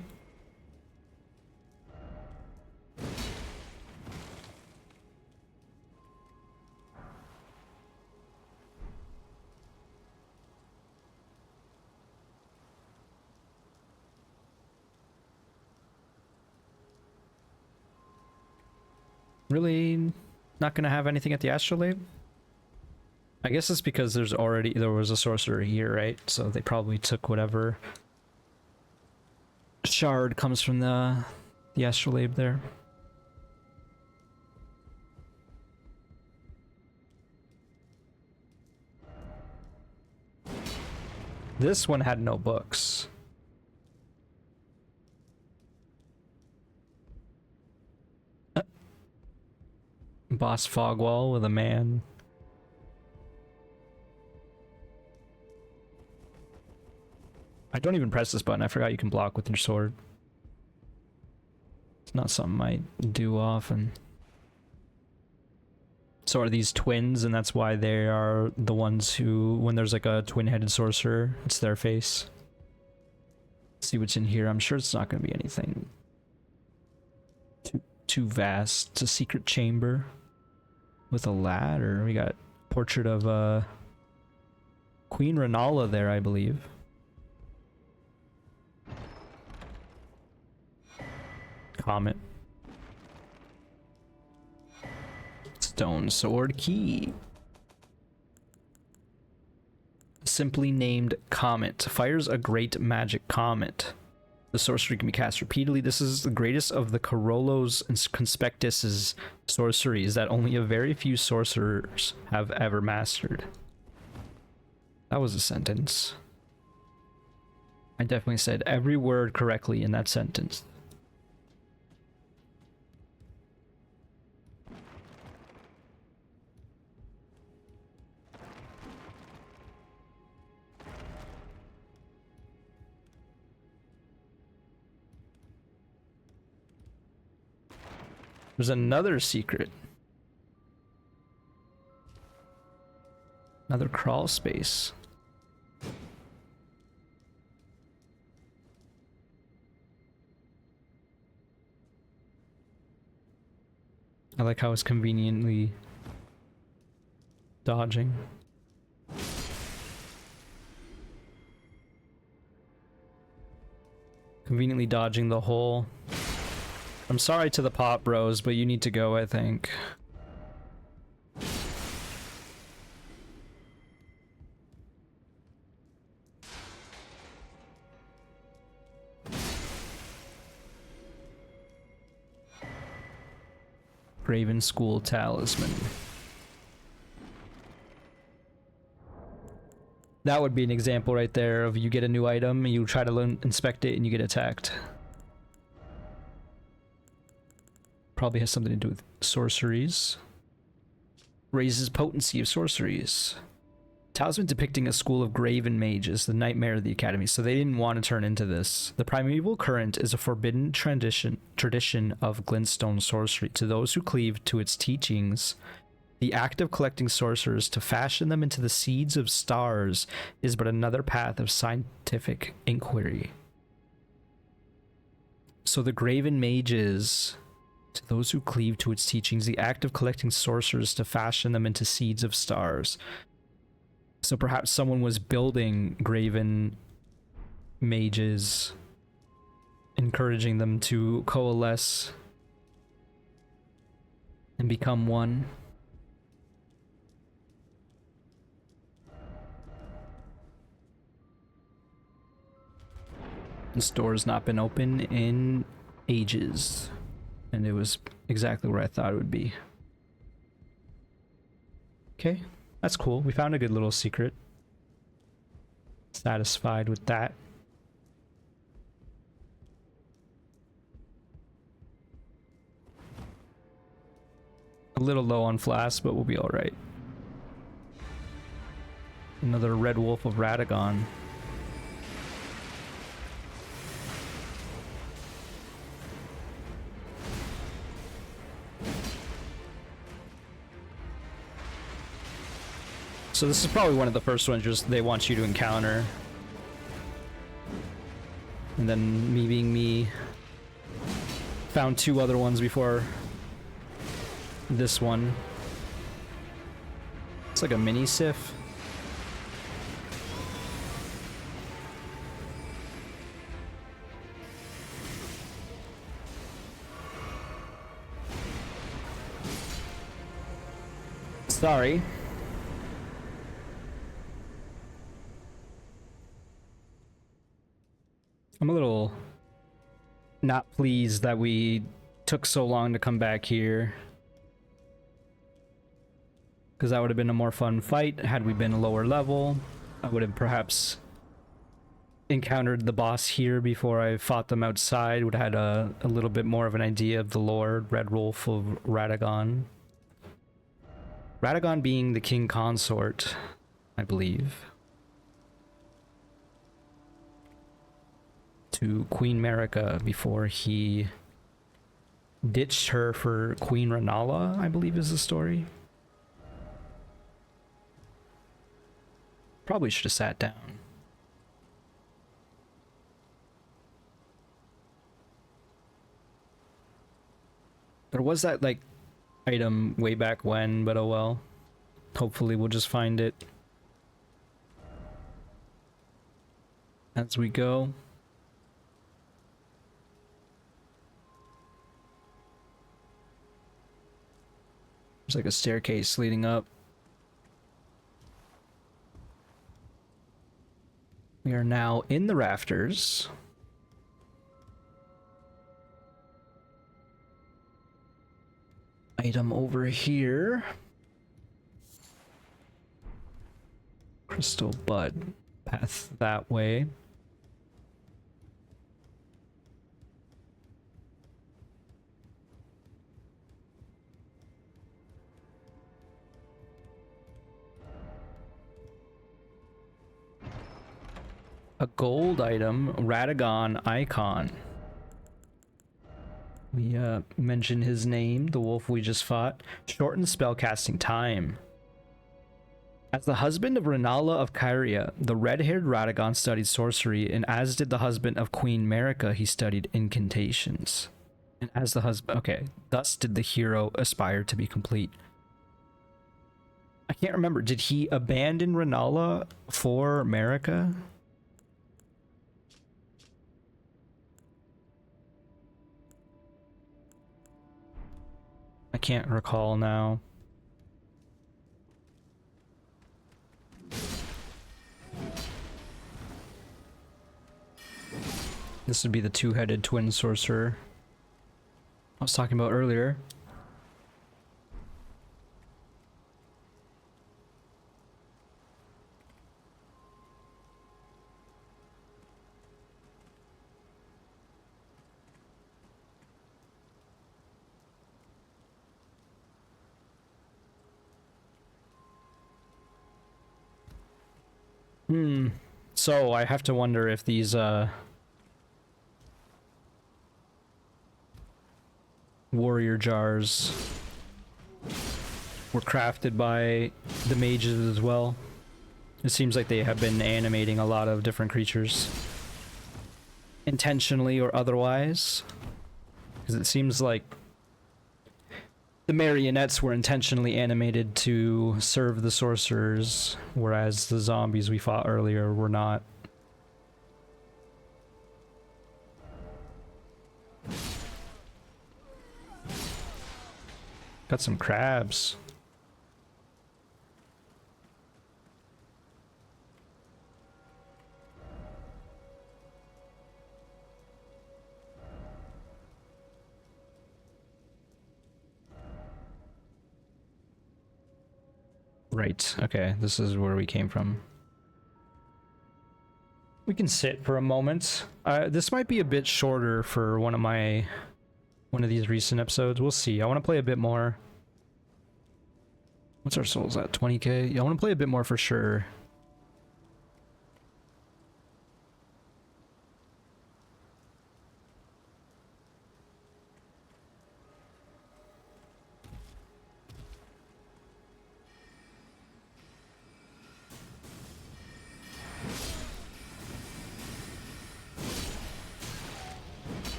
Speaker 1: Really not gonna have anything at the astrolabe? I guess it's because there was a sorcerer here, right? So they probably took whatever shard comes from the astrolabe there. This one had no books. Boss Fogwall with a man. I don't even press this button. I forgot you can block with your sword. It's not something I do often. So are these twins, and that's why they are the ones who, when there's like a twin-headed sorcerer, it's their face. Let's see what's in here. I'm sure it's not going to be anything too vast. It's a secret chamber with a ladder. We got portrait of Queen Renala there, I believe. Comet. Stone sword key. Simply named Comet. Fires a great magic comet. The sorcery can be cast repeatedly. This is the greatest of the Carollo's and Conspectus's sorceries that only a very few sorcerers have ever mastered. That was a sentence. I definitely said every word correctly in that sentence. There's another secret. Another crawl space. I like how it's conveniently dodging. Conveniently dodging the hole. I'm sorry to the pot bros, but you need to go, I think. Graven School Talisman. That would be an example right there of you get a new item, you try to inspect it, and you get attacked. Probably has something to do with sorceries. Raises potency of sorceries. Talisman depicting a school of graven mages, the nightmare of the academy. So they didn't want to turn into this. The primeval current is a forbidden tradition of glintstone sorcery. To those who cleave to its teachings, the act of collecting sorcerers to fashion them into the seeds of stars is but another path of scientific inquiry. So the graven mages, to those who cleave to its teachings, the act of collecting sorcerers to fashion them into seeds of stars. So perhaps someone was building graven mages, encouraging them to coalesce and become one. This door has not been open in ages, and it was exactly where I thought it would be. Okay, that's cool. We found a good little secret. Satisfied with that. A little low on flasks, but we'll be alright. Another Red Wolf of Radagon. So this is probably one of the first ones just they want you to encounter. And then me being me, found two other ones before this one. It's like a mini Sif. Sorry. I'm a little not pleased that we took so long to come back here. Because that would have been a more fun fight had we been a lower level. I would have perhaps encountered the boss here before I fought them outside. Would have had a little bit more of an idea of the lore. Red Wolf of Radagon. Radagon being the king consort, I believe. To Queen Merc before he ditched her for Queen Renala, I believe is the story. Probably should have sat down. There was that like item way back when, but oh well. Hopefully we'll just find it as we go. There's like a staircase leading up. We are now in the rafters. Item over here. Crystal Bud. Path that way. A gold item, Radagon icon. We mentioned his name, the wolf we just fought. Shortened spellcasting time. As the husband of Renala of Kyria, the red-haired Radagon studied sorcery, and as did the husband of Queen Merc, he studied incantations. And as the husband... Okay, thus did the hero aspire to be complete. I can't remember, did he abandon Renala for Merc? can't recall now. This would be the two-headed twin sorcerer I was talking about earlier. So I have to wonder if these warrior jars were crafted by the mages as well. It seems like they have been animating a lot of different creatures, intentionally or otherwise, because it seems like the marionettes were intentionally animated to serve the sorcerers, whereas the zombies we fought earlier were not. Got some crabs. Right, okay, this is where we came from. We can sit for a moment. This might be a bit shorter for one of these recent episodes. We'll see. I want to play a bit more. What's our souls at? 20k? Yeah, I want to play a bit more for sure.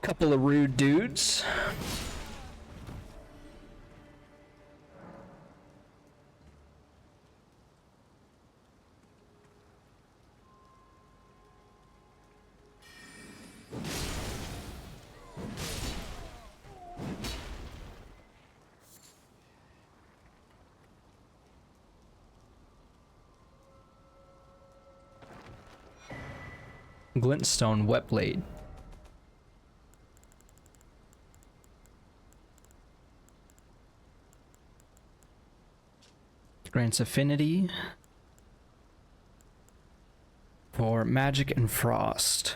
Speaker 1: Couple of rude dudes. Glintstone Wetblade. Grants affinity for magic and frost.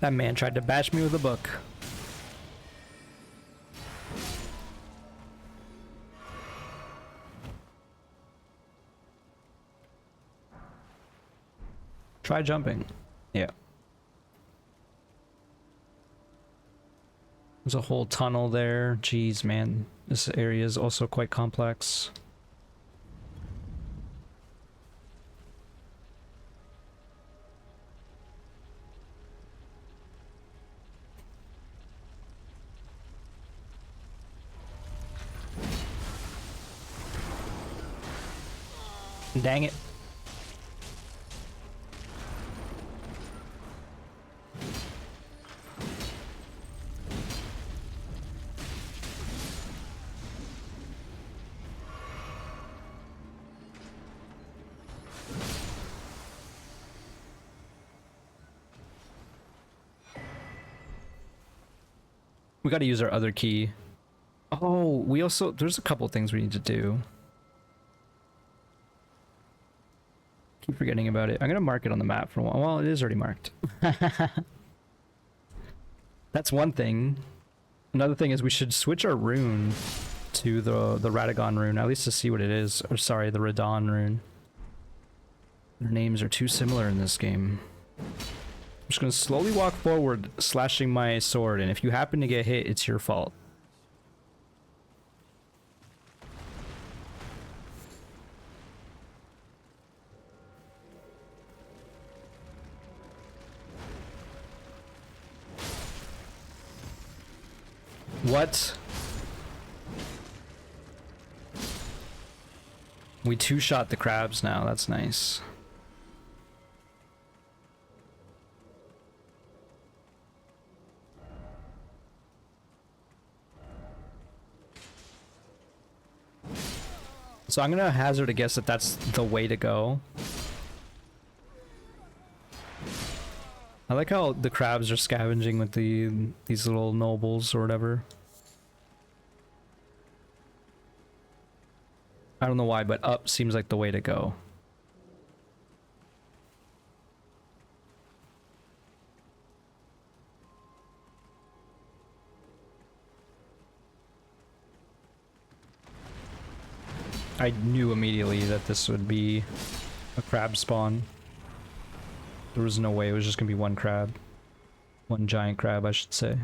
Speaker 1: That man tried to bash me with a book. Try jumping. Yeah. There's a whole tunnel there. Jeez, man. This area is also quite complex. Dang it. We gotta use our other key. Oh, we also, there's a couple things we need to do. Keep forgetting about it. I'm gonna mark it on the map for a while. Well, it is already marked. That's one thing. Another thing is we should switch our rune to the Radagon rune, at least to see what it is. Or sorry, the Radon rune. Their names are too similar in this game. I'm just gonna slowly walk forward, slashing my sword, and if you happen to get hit, it's your fault. What? We two-shot the crabs now. That's nice. So I'm gonna hazard a guess that that's the way to go. I like how the crabs are scavenging with these little nobles or whatever. I don't know why, but up seems like the way to go. I knew immediately that this would be a crab spawn. There was no way it was just gonna be one crab. One giant crab, I should say.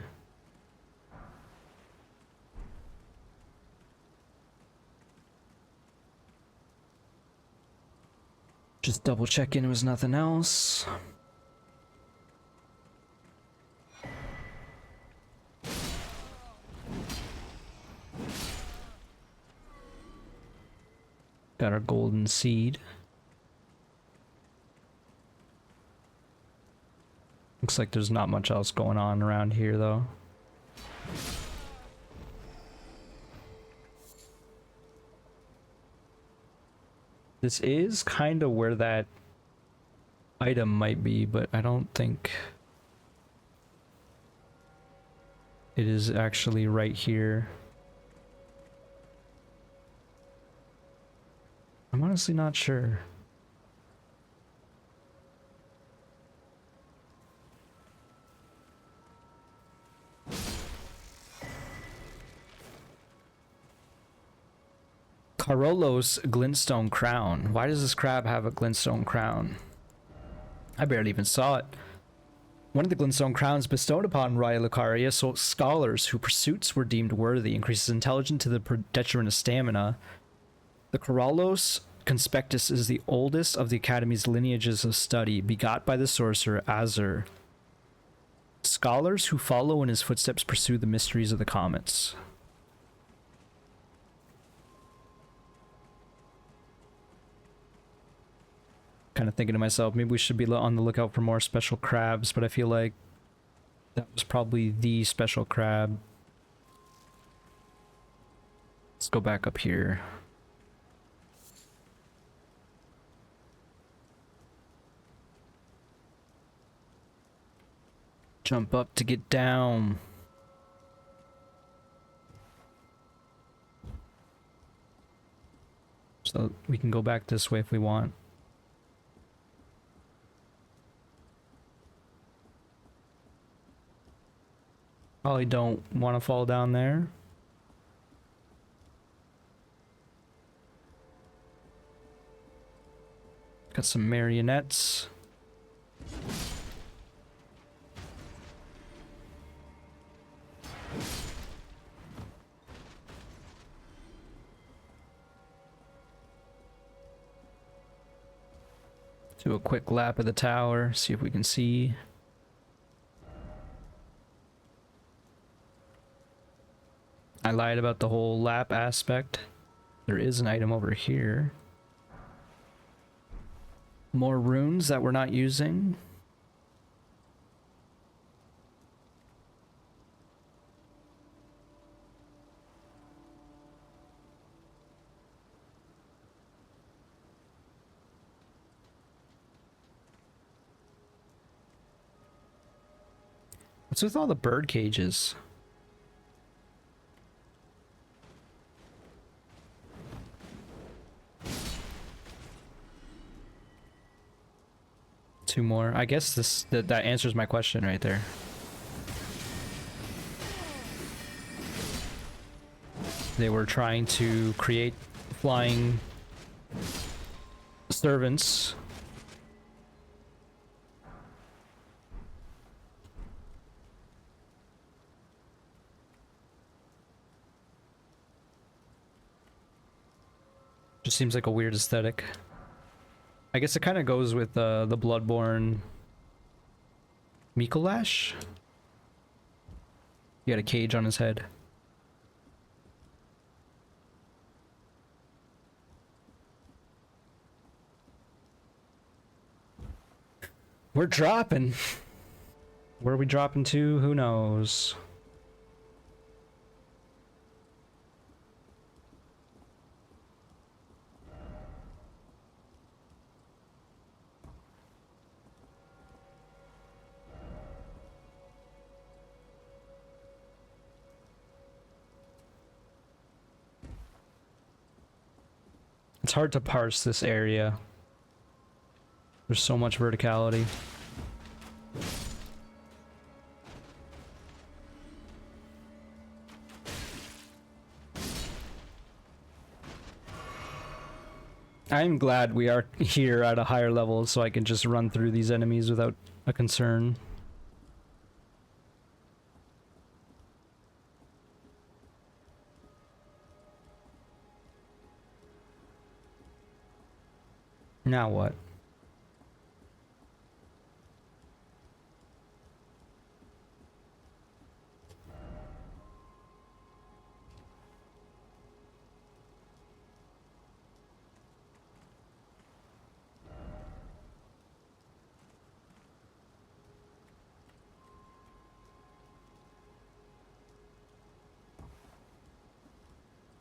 Speaker 1: Just double checking it was nothing else. Got our golden seed. Looks like there's not much else going on around here though. This is kind of where that item might be, but I don't think it is actually right here. I'm honestly not sure. Carollo's glintstone crown. Why does this crab have a glintstone crown? I barely even saw it. One of the glintstone crowns bestowed upon Raya Lucaria so scholars whose pursuits were deemed worthy, increases intelligence to the detriment of stamina. The Carollos Conspectus is the oldest of the Academy's lineages of study, begot by the sorcerer Azur. Scholars who follow in his footsteps pursue the mysteries of the comets. Kind of thinking to myself, maybe we should be on the lookout for more special crabs, but I feel like that was probably the special crab. Let's go back up here. Jump up to get down. So we can go back this way if we want. Probably don't want to fall down there. Got some marionettes. Do a quick lap of the tower, see if we can see. I lied about the whole lap aspect. There is an item over here. More runes that we're not using. What's with all the bird cages? Two more. I guess that answers my question right there. They were trying to create flying servants. Just seems like a weird aesthetic. I guess it kind of goes with the Bloodborne Mikolash. He had a cage on his head. We're dropping. Where are we dropping to? Who knows? It's hard to parse this area. There's so much verticality. I'm glad we are here at a higher level so I can just run through these enemies without a concern. Now what?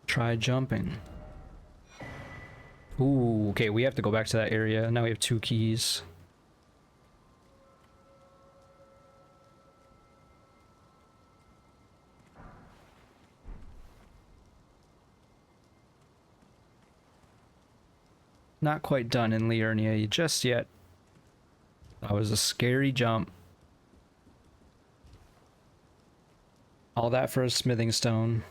Speaker 1: Try jumping. Ooh, okay, we have to go back to that area. Now we have 2 keys. Not quite done in Liurnia just yet. That was a scary jump. All that for a smithing stone.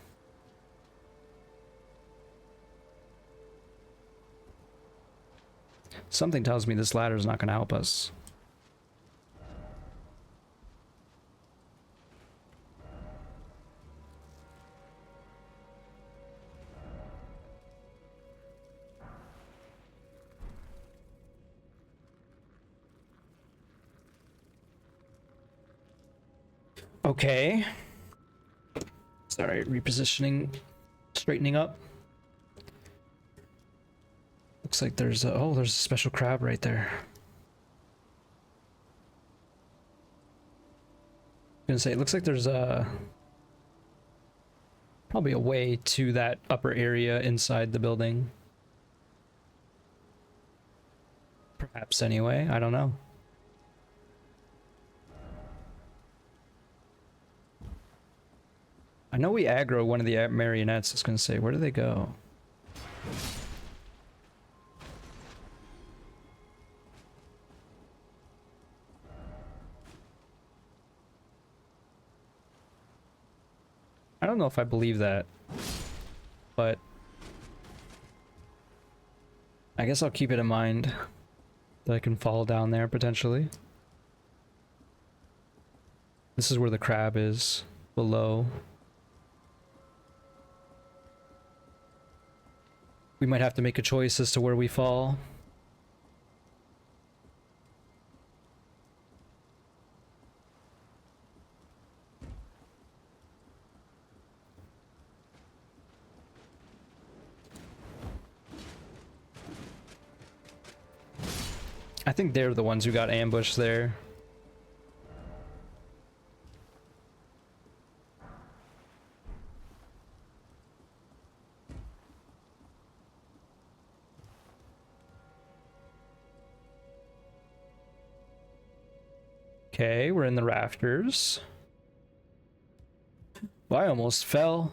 Speaker 1: Something tells me this ladder is not going to help us. Okay. Sorry, repositioning, straightening up. Looks like there's a, oh, there's a special crab right there. I'm gonna say, it looks like there's a, probably a way to that upper area inside the building. Perhaps anyway, I don't know. I know we aggro one of the marionettes. I was gonna say, where do they go? I don't know if I believe that, but I guess I'll keep it in mind that I can fall down there potentially. This is where the crab is, below. We might have to make a choice as to where we fall. I think they're the ones who got ambushed there. Okay, we're in the rafters. Well, I almost fell.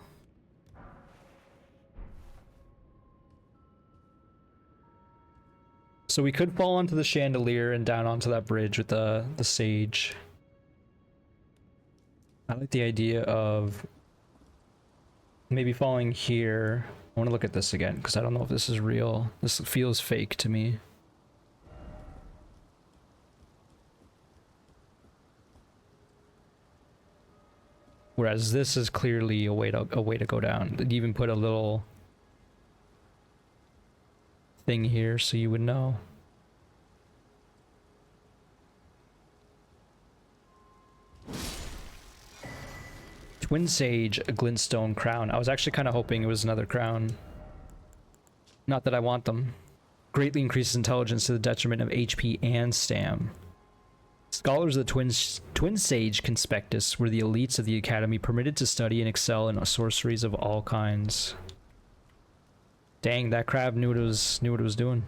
Speaker 1: So we could fall onto the chandelier and down onto that bridge with the sage. I like the idea of maybe falling here. I want to look at this again because I don't know if this is real. This feels fake to me. Whereas this is clearly a way to go down. They'd even put a little thing here so you would know. Twin Sage, a glintstone crown. I was actually kind of hoping it was another crown. Not that I want them. Greatly increases intelligence to the detriment of HP and stam. Scholars of the Twin Sage Conspectus were the elites of the academy, permitted to study and excel in sorceries of all kinds. Dang, that crab knew what it was doing.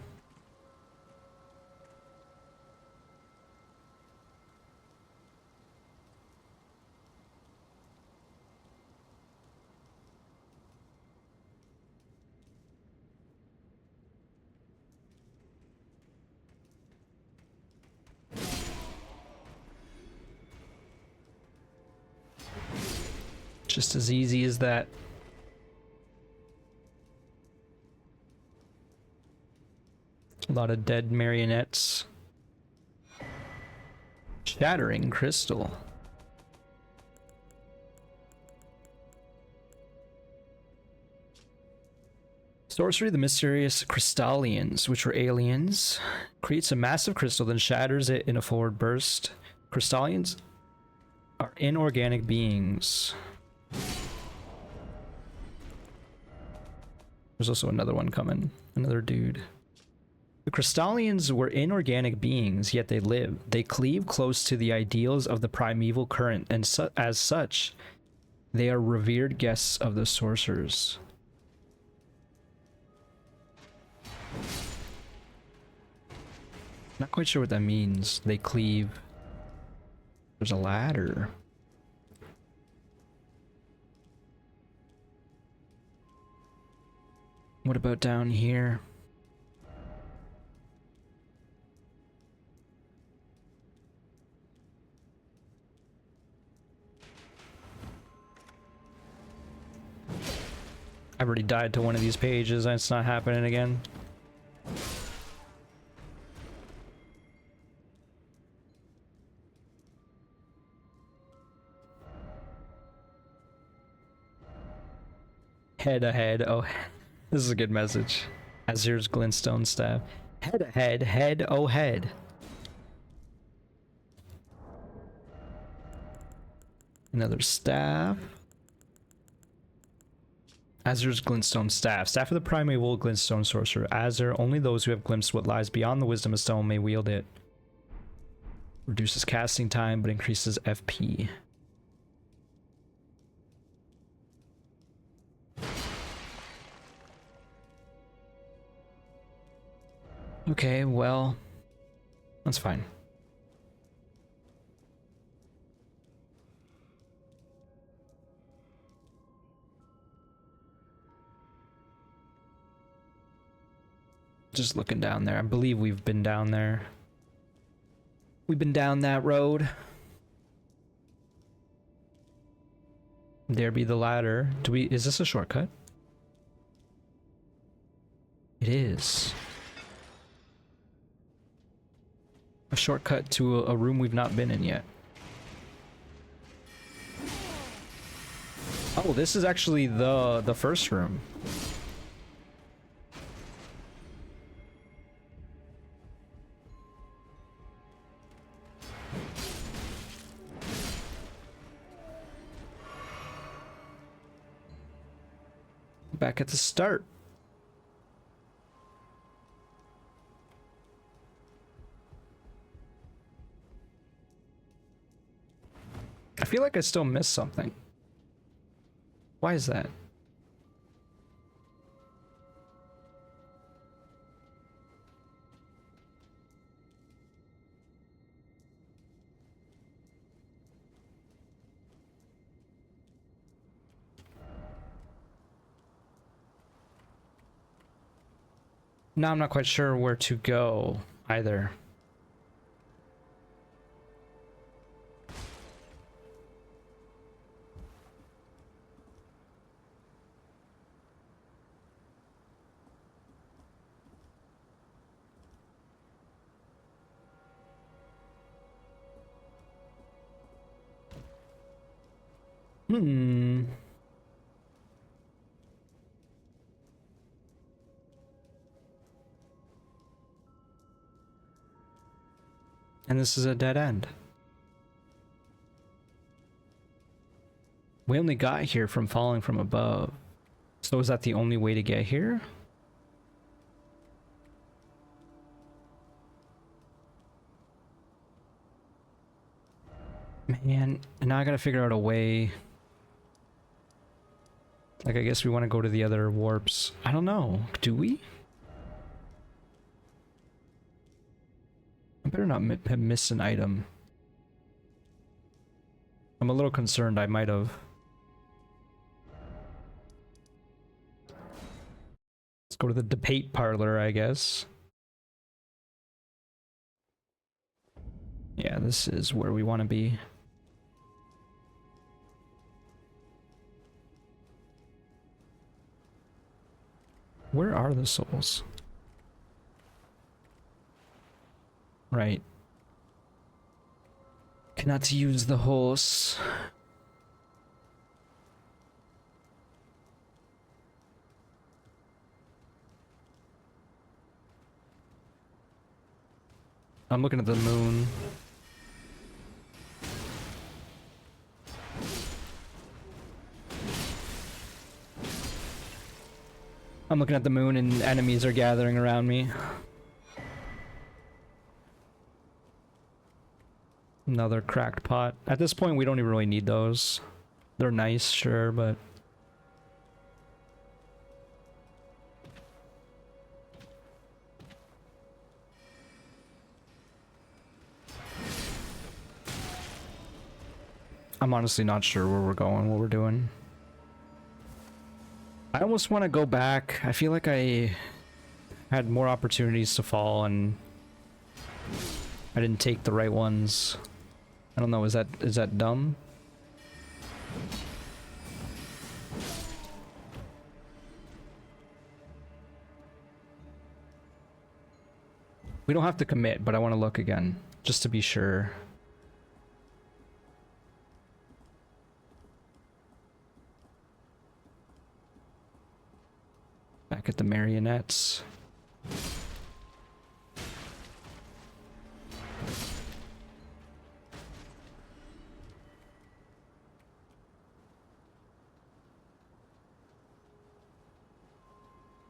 Speaker 1: Just as easy as that. A lot of dead marionettes. Shattering crystal. Sorcery of the mysterious Crystallians, which were aliens, creates a massive crystal, then shatters it in a forward burst. Crystallians are inorganic beings. There's also another one coming. Another dude. The Crystallians were inorganic beings, yet they live. They cleave close to the ideals of the primeval current, and as such, they are revered guests of the sorcerers. Not quite sure what that means. They cleave. There's a ladder. What about down here? I've already died to one of these pages and it's not happening again. Head ahead. Oh, this is a good message. Azir's glintstone staff. Head ahead, head oh head. Another staff. Azir's glintstone staff. Staff of the primeval glintstone sorcerer. Azir, only those who have glimpsed what lies beyond the wisdom of stone may wield it. Reduces casting time, but increases FP. Okay, well, that's fine. Just looking down there. I believe we've been down there. We've been down that road. There be the ladder. Is this a shortcut? It is. A shortcut to a room we've not been in yet. Oh, this is actually the first room. Back at the start. I feel like I still missed something. Why is that? No, I'm not quite sure where to go either. And this is a dead end. We only got here from falling from above. So is that the only way to get here? Man, and now I gotta figure out a way. Like, I guess we want to go to the other warps. I don't know. Do we? I better not have missed an item. I'm a little concerned I might have. Let's go to the debate parlor, I guess. Yeah, this is where we want to be. Where are the souls? Right. Cannot use the horse. I'm looking at the moon. I'm looking at the moon and enemies are gathering around me. Another cracked pot. At this point, we don't even really need those. They're nice, sure, but... I'm honestly not sure where we're going, what we're doing. I almost want to go back. I feel like I had more opportunities to fall and I didn't take the right ones. I don't know, is that dumb? We don't have to commit, but I want to look again, just to be sure. Back at the marionettes.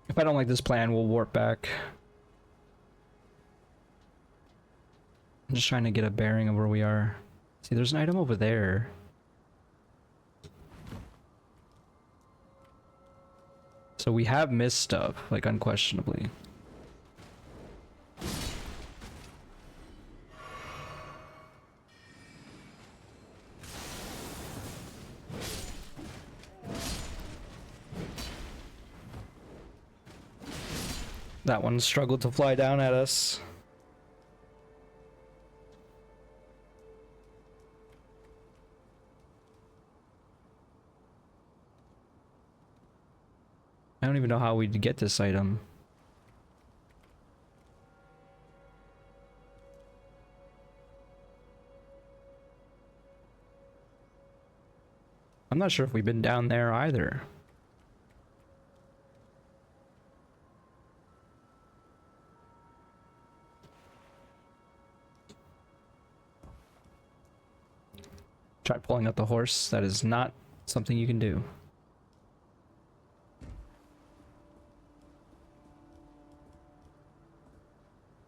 Speaker 1: If I don't like this plan, we'll warp back. I'm just trying to get a bearing of where we are. See, there's an item over there. So we have missed stuff, like unquestionably. That one struggled to fly down at us. I don't even know how we'd get this item. I'm not sure if we've been down there either. Try pulling out the horse. That is not something you can do.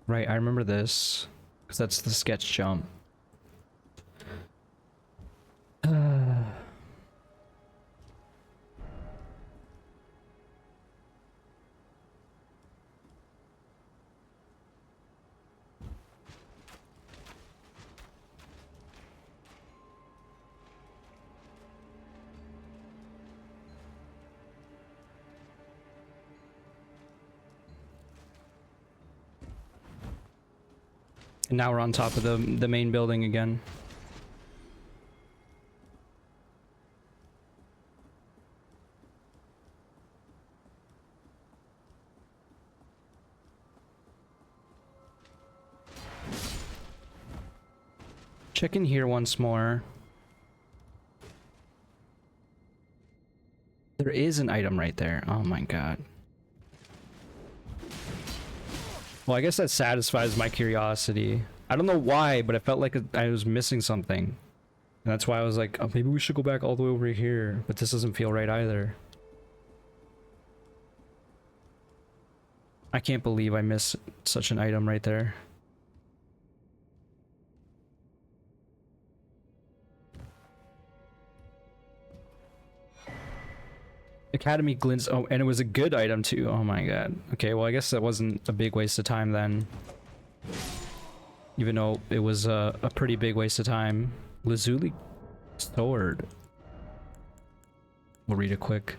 Speaker 1: Right, I remember this, because that's the sketch jump. And now we're on top of the main building again. Check in here once more. There is an item right there. Oh my god. Well, I guess that satisfies my curiosity. I don't know why, but I felt like I was missing something. And that's why I was like, oh, maybe we should go back all the way over here. But this doesn't feel right either. I can't believe I missed such an item right there. Academy glints. Oh, and it was a good item too. Oh my god. Okay, well I guess that wasn't a big waste of time then. Even though it was a pretty big waste of time. Lazuli sword. We'll read it quick.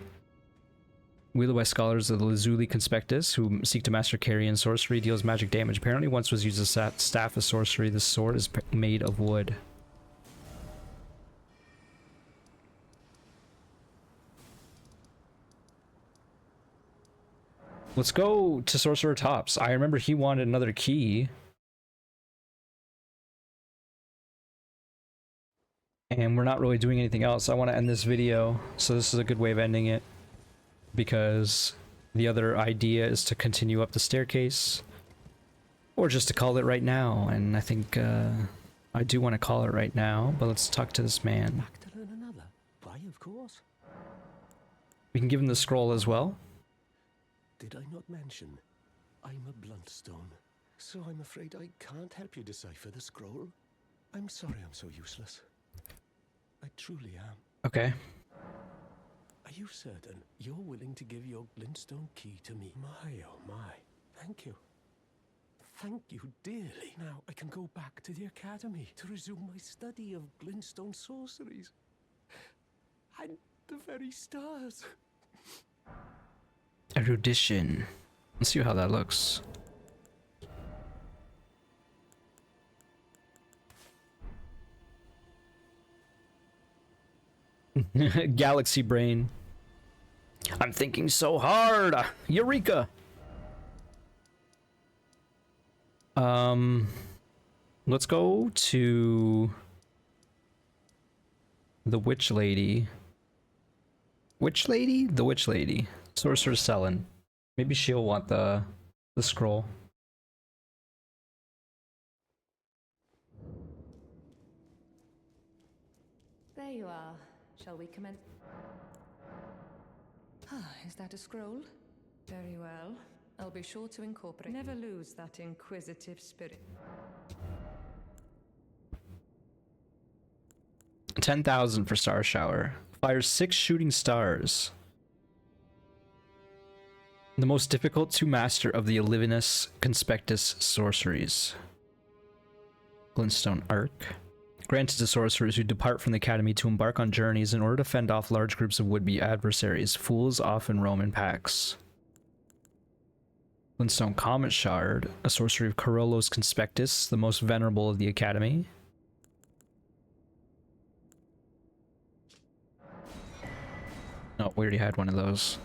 Speaker 1: Wielded by scholars of the Lazuli Conspectus, who seek to master carry and sorcery, deals magic damage. Apparently once was used as a staff of sorcery. The sword is made of wood. Let's go to Sorcerer Tops. I remember he wanted another key. And we're not really doing anything else. I want to end this video, so this is a good way of ending it. Because the other idea is to continue up the staircase. Or just to call it right now. And I think I do want to call it right now, but let's talk to this man.
Speaker 2: Back to learn another. Why, of course.
Speaker 1: We can give him the scroll as well.
Speaker 2: Did I not mention? I'm a Bluntstone, so I'm afraid I can't help you decipher the scroll. I'm sorry I'm so useless. I truly am.
Speaker 1: Okay.
Speaker 2: Are you certain you're willing to give your glintstone key to me? My, oh my. Thank you. Thank you dearly. Now I can go back to the academy to resume my study of glintstone sorceries. And the very stars.
Speaker 1: Erudition. Let's see how that looks. Galaxy brain. I'm thinking so hard. Eureka. Let's go to the witch lady. Witch lady? The witch lady. Sorcerer Selin. Maybe she'll want the scroll.
Speaker 3: There you are. Shall we commence? Ah, is that a scroll? Very well. I'll be sure to incorporate. Never lose that inquisitive spirit.
Speaker 1: 10,000 for Star Shower. Fires 6 shooting stars. The most difficult to master of the Elivinus Conspectus sorceries. Glintstone Arc. Granted to sorcerers who depart from the academy to embark on journeys in order to fend off large groups of would-be adversaries. Fools often roam in packs. Glintstone Comet Shard. A sorcery of Carollo's Conspectus, the most venerable of the academy. Oh, we already had one of those.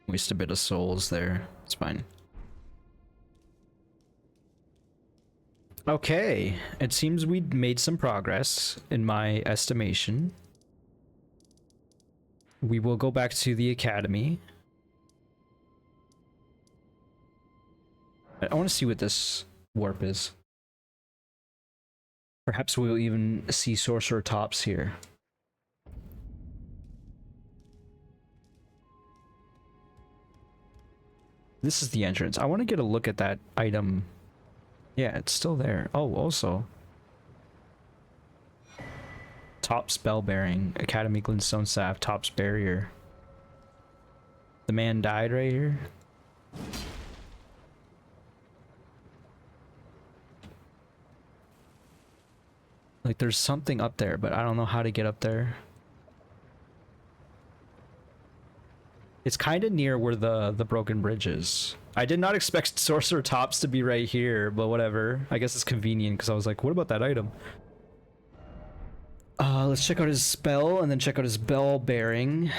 Speaker 1: Waste a bit of souls there. It's fine. Okay, it seems we made some progress in my estimation. We will go back to the academy. I want to see what this warp is. Perhaps we'll even see Sorcerer Tops here. This is the entrance. I want to get a look at that item. Yeah, it's still there. Oh, also. Top Spell Bearing. Academy Glintstone Staff. Top's Barrier. The man died right here. Like, there's something up there, but I don't know how to get up there. It's kind of near where the broken bridge is. I did not expect Sorcerer Tops to be right here, but whatever. I guess it's convenient because I was like, what about that item? Let's check out his spell and then check out his bell bearing.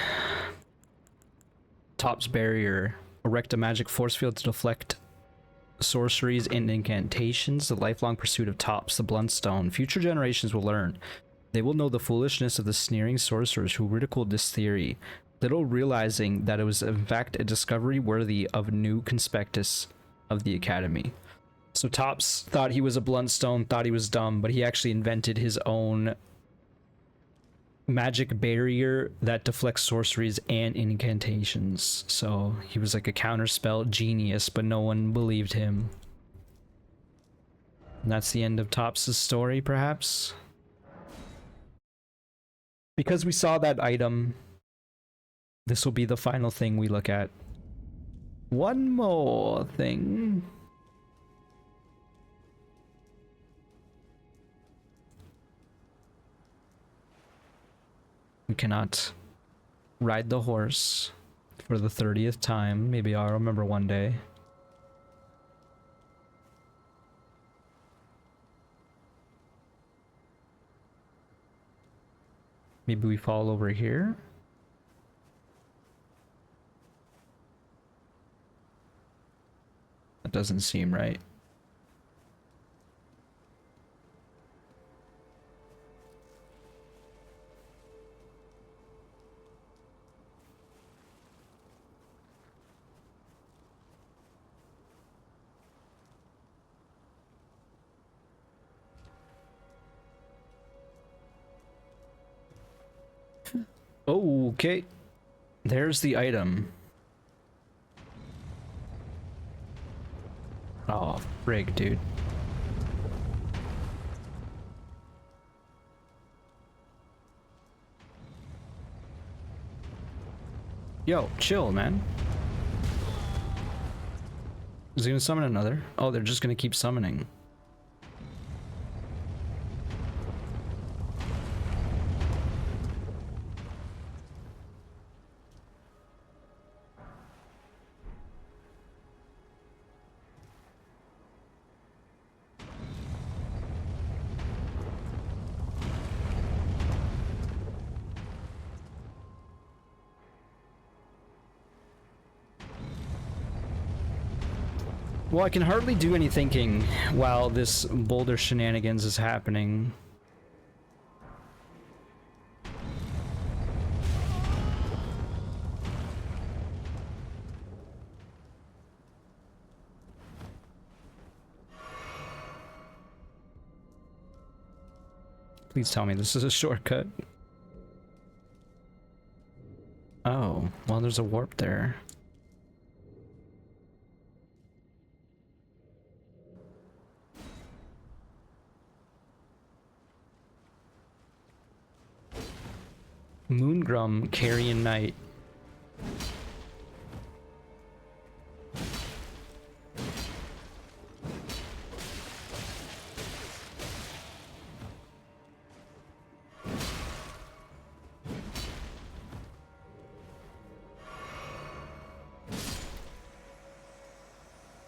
Speaker 1: Top's Barrier. Erect a magic force field to deflect sorceries and incantations. The lifelong pursuit of Tops, the Bluntstone. Future generations will learn. They will know the foolishness of the sneering sorcerers who ridiculed this theory, little realizing that it was in fact a discovery worthy of new conspectus of the academy. So Tops thought he was a Bluntstone, thought he was dumb, but he actually invented his own magic barrier that deflects sorceries and incantations. So he was like a counterspell genius, but no one believed him. And that's the end of Tops' story, perhaps? Because we saw that item This will be the final thing we look at. One more thing. We cannot ride the horse for the 30th time. Maybe I'll remember one day. Maybe we fall over here. That doesn't seem right. Okay. There's the item. Oh, frig, dude. Yo, chill, man. Is he gonna summon another? Oh, they're just gonna keep summoning. Well, I can hardly do any thinking while this boulder shenanigans is happening. Please tell me this is a shortcut. Oh, well, there's a warp there. Moongrum, Carrion Knight.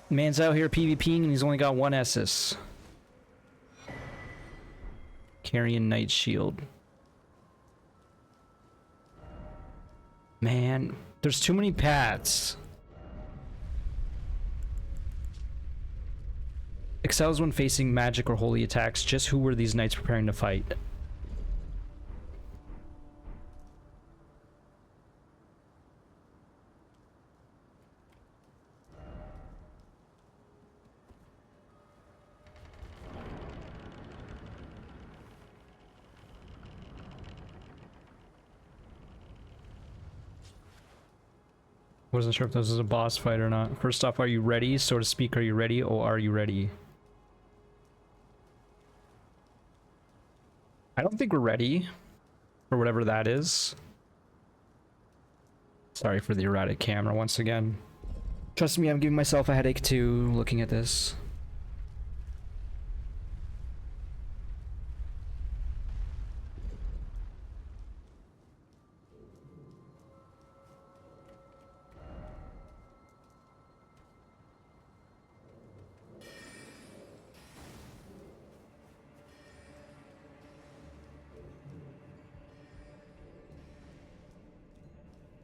Speaker 1: Man's out here PvPing and he's only got one Essus. Carrion Knight Shield. Man, there's too many paths. Excels when facing magic or holy attacks. Just who were these knights preparing to fight? Wasn't sure if this was a boss fight or not. First off, are you ready? So to speak, are you ready? Or are you ready? I don't think we're ready for whatever that is. Sorry for the erratic camera once again. Trust me, I'm giving myself a headache too looking at this.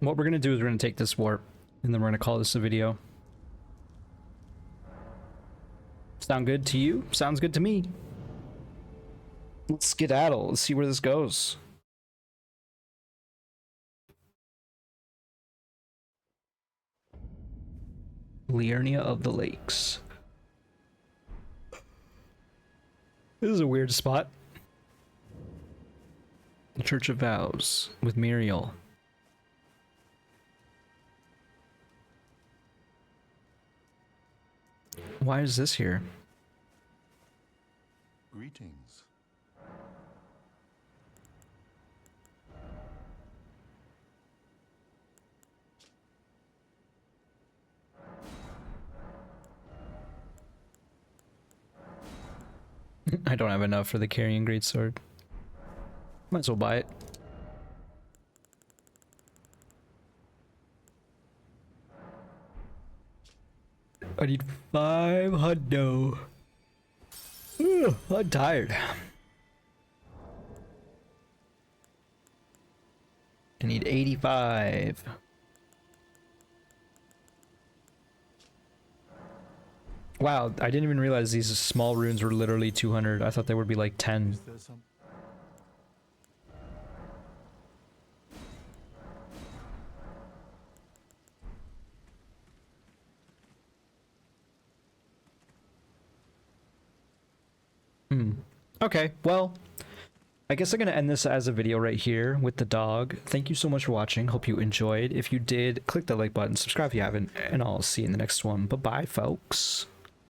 Speaker 1: What we're gonna do is we're gonna take this warp, and then we're gonna call this a video. Sound good to you? Sounds good to me. Let's skedaddle. Let's see where this goes. Liurnia of the Lakes. This is a weird spot. The Church of Vows with Muriel. Why is this here?
Speaker 4: Greetings.
Speaker 1: I don't have enough for the carrying greatsword. Might as well buy it. I need 500. Ugh, I'm tired. I need 85. Wow, I didn't even realize these small runes were literally 200. I thought they would be like 10.
Speaker 2: Is there some...
Speaker 1: Okay, well, I guess I'm going to end this as a video right here with the dog. Thank you so much for watching. Hope you enjoyed. If you did, click the like button, subscribe if you haven't, and I'll see you in the next one. Bye-bye, folks.